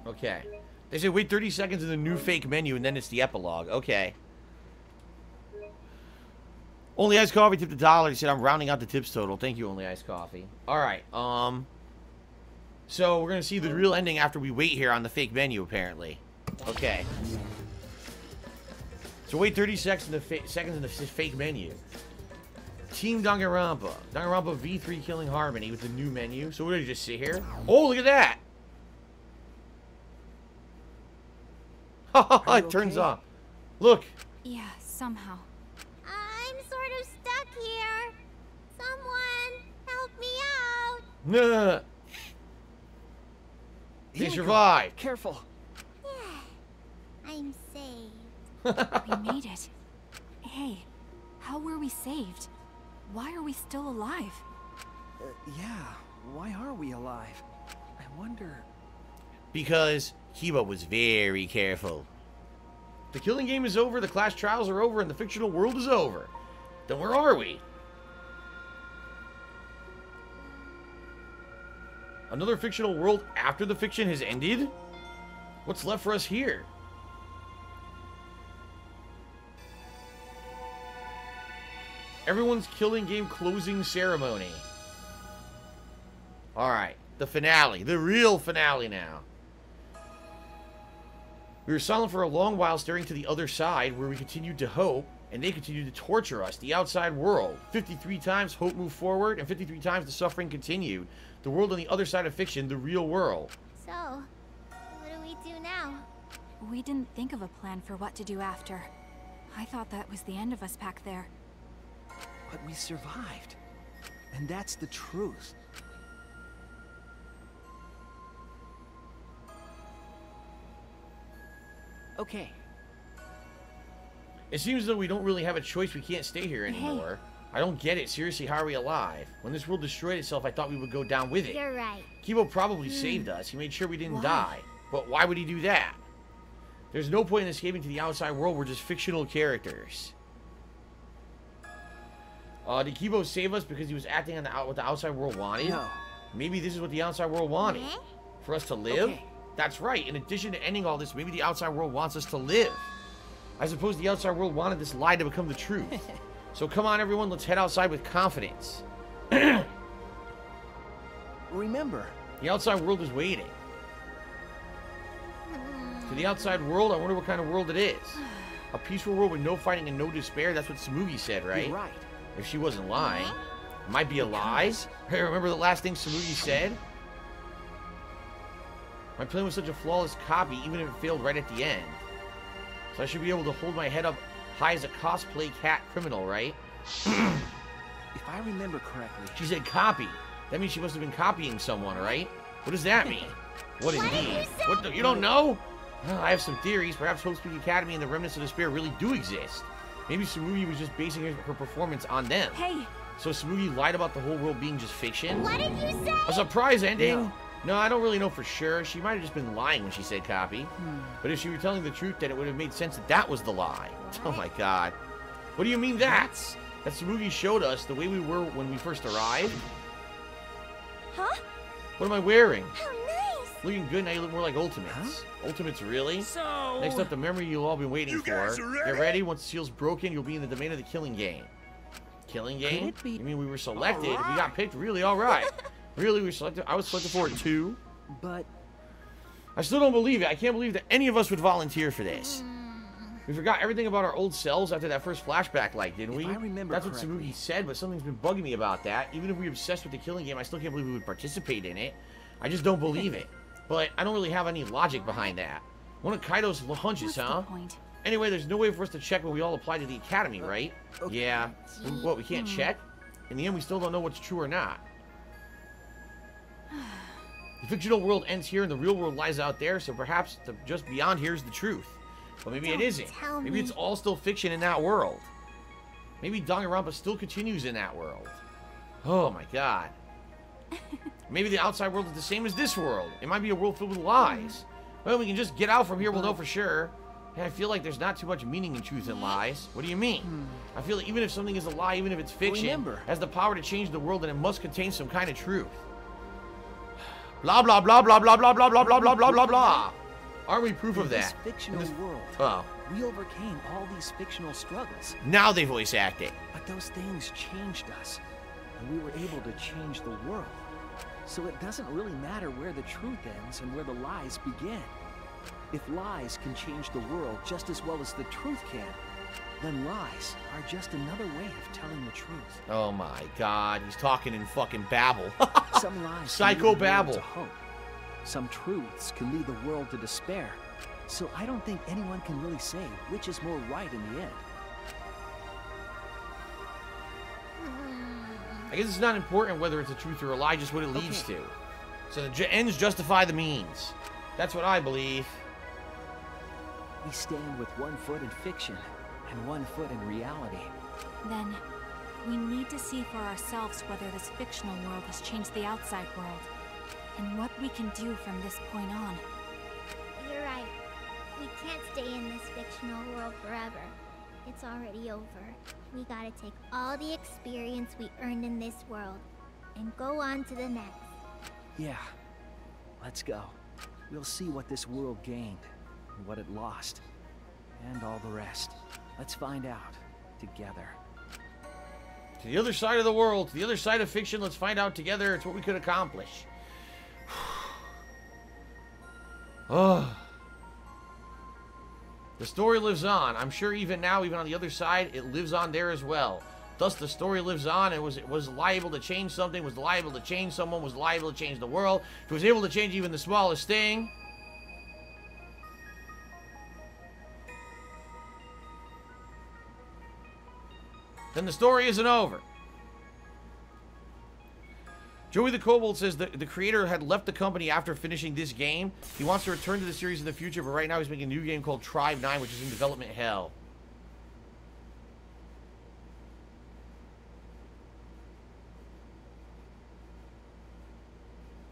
Okay. They say wait 30 seconds in the new fake menu and then it's the epilogue. Okay. Only Iced Coffee tipped $1. He said I'm rounding out the tips total. Thank you, Only Iced Coffee. Alright, so we're gonna see the real ending after we wait here on the fake menu, apparently. Okay. So wait 30 seconds in the fake menu. Team Danganronpa. Danganronpa V3 Killing Harmony with the new menu. So what did you just sit here? Oh, look at that! Haha, it turns off. Look. Yeah, somehow. I'm sort of stuck here. Someone help me out. Nah. They survived. Careful. Yeah, I'm saved. We made it. Hey, how were we saved? Why are we still alive? Yeah, why are we alive? I wonder... Because Kiba was very careful. The killing game is over, the class trials are over, and the fictional world is over. Then where are we? Another fictional world after the fiction has ended? What's left for us here? Everyone's killing game closing ceremony. Alright, the finale. The real finale now. We were silent for a long while, staring to the other side, where we continued to hope. And they continue to torture us, the outside world. 53 times hope moved forward, and 53 times the suffering continued. The world on the other side of fiction, the real world. So, what do we do now? We didn't think of a plan for what to do after. I thought that was the end of us back there. But we survived. And that's the truth. Okay. It seems as though we don't really have a choice. We can't stay here anymore. Hey. I don't get it. Seriously, how are we alive? When this world destroyed itself, I thought we would go down with it. You're right. Kibo probably saved us. He made sure we didn't die. But why would he do that? There's no point in escaping to the outside world. We're just fictional characters. Did Kibo save us because he was acting on what the outside world wanted? No. Maybe this is what the outside world wanted. For us to live? Okay. That's right. In addition to ending all this, maybe the outside world wants us to live. I suppose the outside world wanted this lie to become the truth. So come on, everyone. Let's head outside with confidence. Remember, the outside world is waiting. To the outside world, I wonder what kind of world it is. A peaceful world with no fighting and no despair. That's what Tsumugi said, right? You're right. If she wasn't lying. It might be a lie. Hey, remember the last thing Tsumugi said? My plan was such a flawless copy, even if it failed right at the end. So I should be able to hold my head up high as a cosplay cat criminal, right? If I remember correctly... She said copy. That means she must have been copying someone, right? What does that mean? What indeed? What you don't know? I have some theories. Perhaps Hope's Peak Academy and the Remnants of Despair really do exist. Maybe Tsumugi was just basing her performance on them. Hey! So Tsumugi lied about the whole world being just fiction? What did you say? A surprise ending? No, I don't really know for sure. She might have just been lying when she said copy. But if she were telling the truth, then it would have made sense that that was the lie. Oh my god. What do you mean that? That Tsumugi showed us the way we were when we first arrived? Huh? What am I wearing? How nice! Looking good, now you look more like Ultimates. Huh? Ultimates, really? So... Next up, the memory you've all been waiting for. Get ready. Once the seal's broken, you'll be in the domain of the killing game. Killing game? You mean we were selected? We got picked? Really? Alright. Really, we were selected? I was selected for it too. But... I still don't believe it. I can't believe that any of us would volunteer for this. We forgot everything about our old selves after that first flashback, didn't we? I remember That's what Tsumugi said, but something's been bugging me about that. Even if we're obsessed with the killing game, I still can't believe we would participate in it. I just don't believe it. But I don't really have any logic behind that. One of Kaido's hunches, huh? Anyway, there's no way for us to check when we all apply to the academy, right? Okay. Yeah. What, we can't check? In the end, we still don't know what's true or not. The fictional world ends here and the real world lies out there, so perhaps just beyond here is the truth. But maybe it isn't. Maybe it's all still fiction in that world. Maybe Danganronpa still continues in that world. Oh my god. Maybe the outside world is the same as this world. It might be a world filled with lies. Well, we can just get out from here, we'll know for sure. And I feel like there's not too much meaning in truth and lies. What do you mean? I feel like even if something is a lie, even if it's fiction, it has the power to change the world, and it must contain some kind of truth. Blah, blah, blah, blah, blah, blah, blah, blah, blah, blah, blah, blah, blah. Aren't we proof of that? In this fictional world, we overcame all these fictional struggles. Now they voice act it. But those things changed us, and we were able to change the world. So it doesn't really matter where the truth ends and where the lies begin. If lies can change the world just as well as the truth can, then lies are just another way of telling the truth. Oh my god, he's talking in fucking babble. Some lies Psycho can lead the world babble. to hope. Some truths can lead the world to despair. So I don't think anyone can really say which is more right in the end. I guess it's not important whether it's a truth or a lie, just what it leads to. So the ends justify the means. That's what I believe. We stand with one foot in fiction and one foot in reality. Then, we need to see for ourselves whether this fictional world has changed the outside world, and what we can do from this point on. You're right. We can't stay in this fictional world forever. It's already over. We gotta take all the experience we earned in this world and go on to the next. Yeah. Let's go. We'll see what this world gained, and what it lost, and all the rest. Let's find out together. To the other side of the world, to the other side of fiction, let's find out together. It's what we could accomplish. Oh. The story lives on. I'm sure even now, even on the other side, it lives on there as well. Thus, the story lives on. It was liable to change something, was liable to change someone, was liable to change the world. If it was able to change even the smallest thing. Then the story isn't over. Joey the Kobold says that the creator had left the company after finishing this game. He wants to return to the series in the future, but right now he's making a new game called Tribe 9, which is in development hell.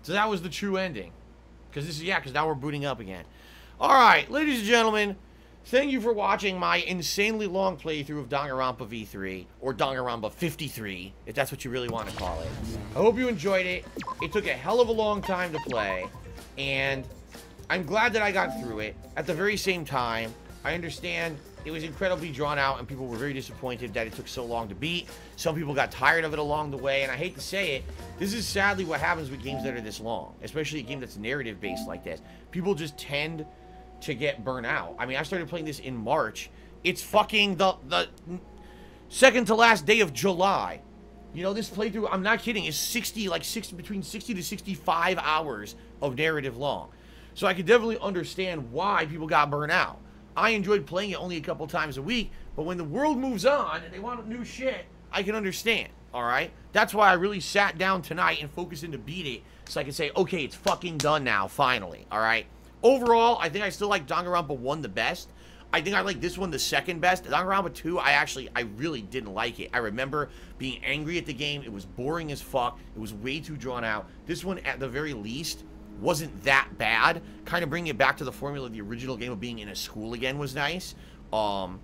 So that was the true ending. Because now we're booting up again. Alright, ladies and gentlemen, thank you for watching my insanely long playthrough of Danganronpa V3, or Danganronpa 53, if that's what you really want to call it. I hope you enjoyed it. It took a hell of a long time to play, and I'm glad that I got through it. At the very same time, I understand it was incredibly drawn out, and people were very disappointed that it took so long to beat. Some people got tired of it along the way, and I hate to say it, this is sadly what happens with games that are this long, especially a game that's narrative-based like this. People just tend to get burnt out. I mean, I started playing this in March. It's fucking the second to last day of July. You know, this playthrough, I'm not kidding, is between 60 to 65 hours of narrative long. So I could definitely understand why people got burnt out. I enjoyed playing it only a couple times a week, but when the world moves on and they want new shit, I can understand, alright? That's why I really sat down tonight and focused in to beat it, so I can say, okay, it's fucking done now, finally, alright? Overall, I think I still like Danganronpa 1 the best. I think I like this one the second best. Danganronpa 2, I really didn't like it. I remember being angry at the game. It was boring as fuck. It was way too drawn out. This one, at the very least, wasn't that bad. Kind of bringing it back to the formula of the original game of being in a school again was nice. That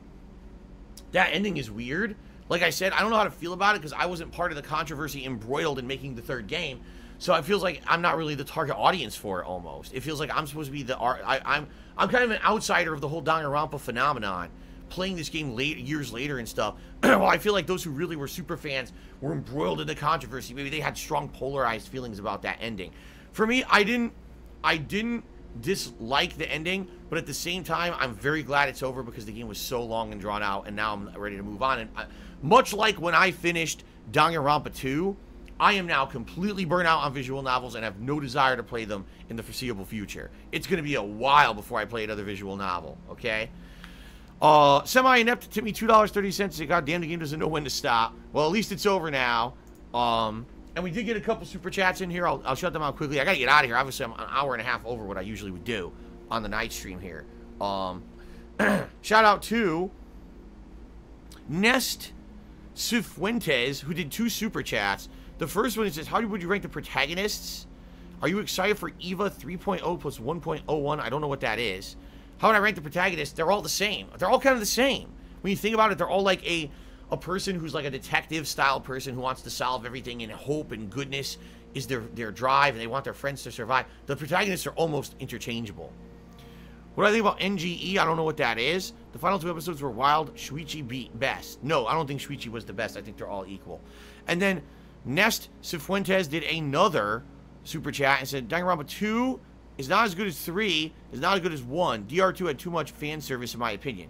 ending is weird. Like I said, I don't know how to feel about it because I wasn't part of the controversy embroiled in making the third game. So it feels like I'm not really the target audience for it, almost. It feels like I'm supposed to be I'm kind of an outsider of the whole Danganronpa phenomenon, playing this game years later and stuff. Well, I feel like those who really were super fans were embroiled in the controversy. Maybe they had strong polarized feelings about that ending. For me, I didn't dislike the ending, but at the same time, I'm very glad it's over because the game was so long and drawn out, and now I'm ready to move on. And much like when I finished Danganronpa 2, I am now completely burnt out on visual novels and have no desire to play them in the foreseeable future. It's going to be a while before I play another visual novel, okay? Semi-inept tipped me $2.30 to say, God damn, the game doesn't know when to stop. Well, at least it's over now. And we did get a couple super chats in here. I'll shut them out quickly. I got to get out of here. Obviously, I'm an hour and a half over what I usually would do on the night stream here. Shout out to Nest Cifuentes, who did 2 super chats. The first one, it says, how would you rank the protagonists? Are you excited for EVA 3.0 plus 1.01? I don't know what that is. How would I rank the protagonists? They're all the same. They're all kind of the same. When you think about it, they're all like a person who's like a detective-style person who wants to solve everything, and hope and goodness is their drive, and they want their friends to survive. The protagonists are almost interchangeable. What do I think about NGE? I don't know what that is. The final 2 episodes were wild. Shuichi beat best. No, I don't think Shuichi was the best. I think they're all equal. And then Nest Cifuentes did another super chat and said, Danganronpa 2 is not as good as 3, is not as good as 1. DR2 had too much fan service, in my opinion.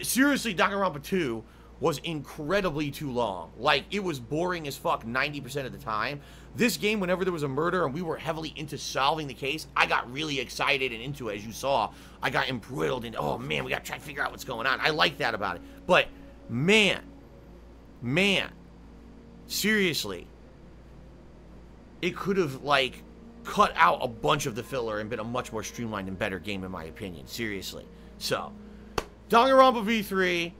Seriously, Danganronpa 2 was incredibly too long. Like, it was boring as fuck 90% of the time. This game, whenever there was a murder and we were heavily into solving the case, I got really excited and into it, as you saw. I got embroiled in, oh man, we gotta try to figure out what's going on. I like that about it. But, man, seriously, it could have, like, cut out a bunch of the filler and been a much more streamlined and better game, in my opinion. Seriously. So, Danganronpa V3,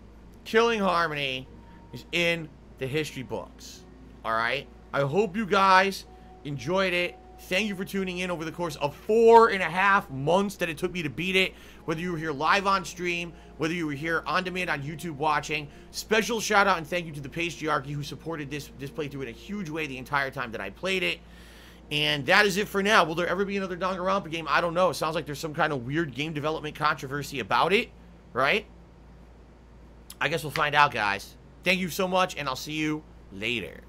Killing Harmony, is in the history books. Alright? I hope you guys enjoyed it. Thank you for tuning in over the course of 4.5 months that it took me to beat it. Whether you were here live on stream, whether you were here on demand on YouTube watching. Special shout out and thank you to the Patriarchy who supported this playthrough in a huge way the entire time that I played it. And that is it for now. Will there ever be another Danganronpa game? I don't know. It sounds like there's some kind of weird game development controversy about it, right? I guess we'll find out, guys. Thank you so much, and I'll see you later.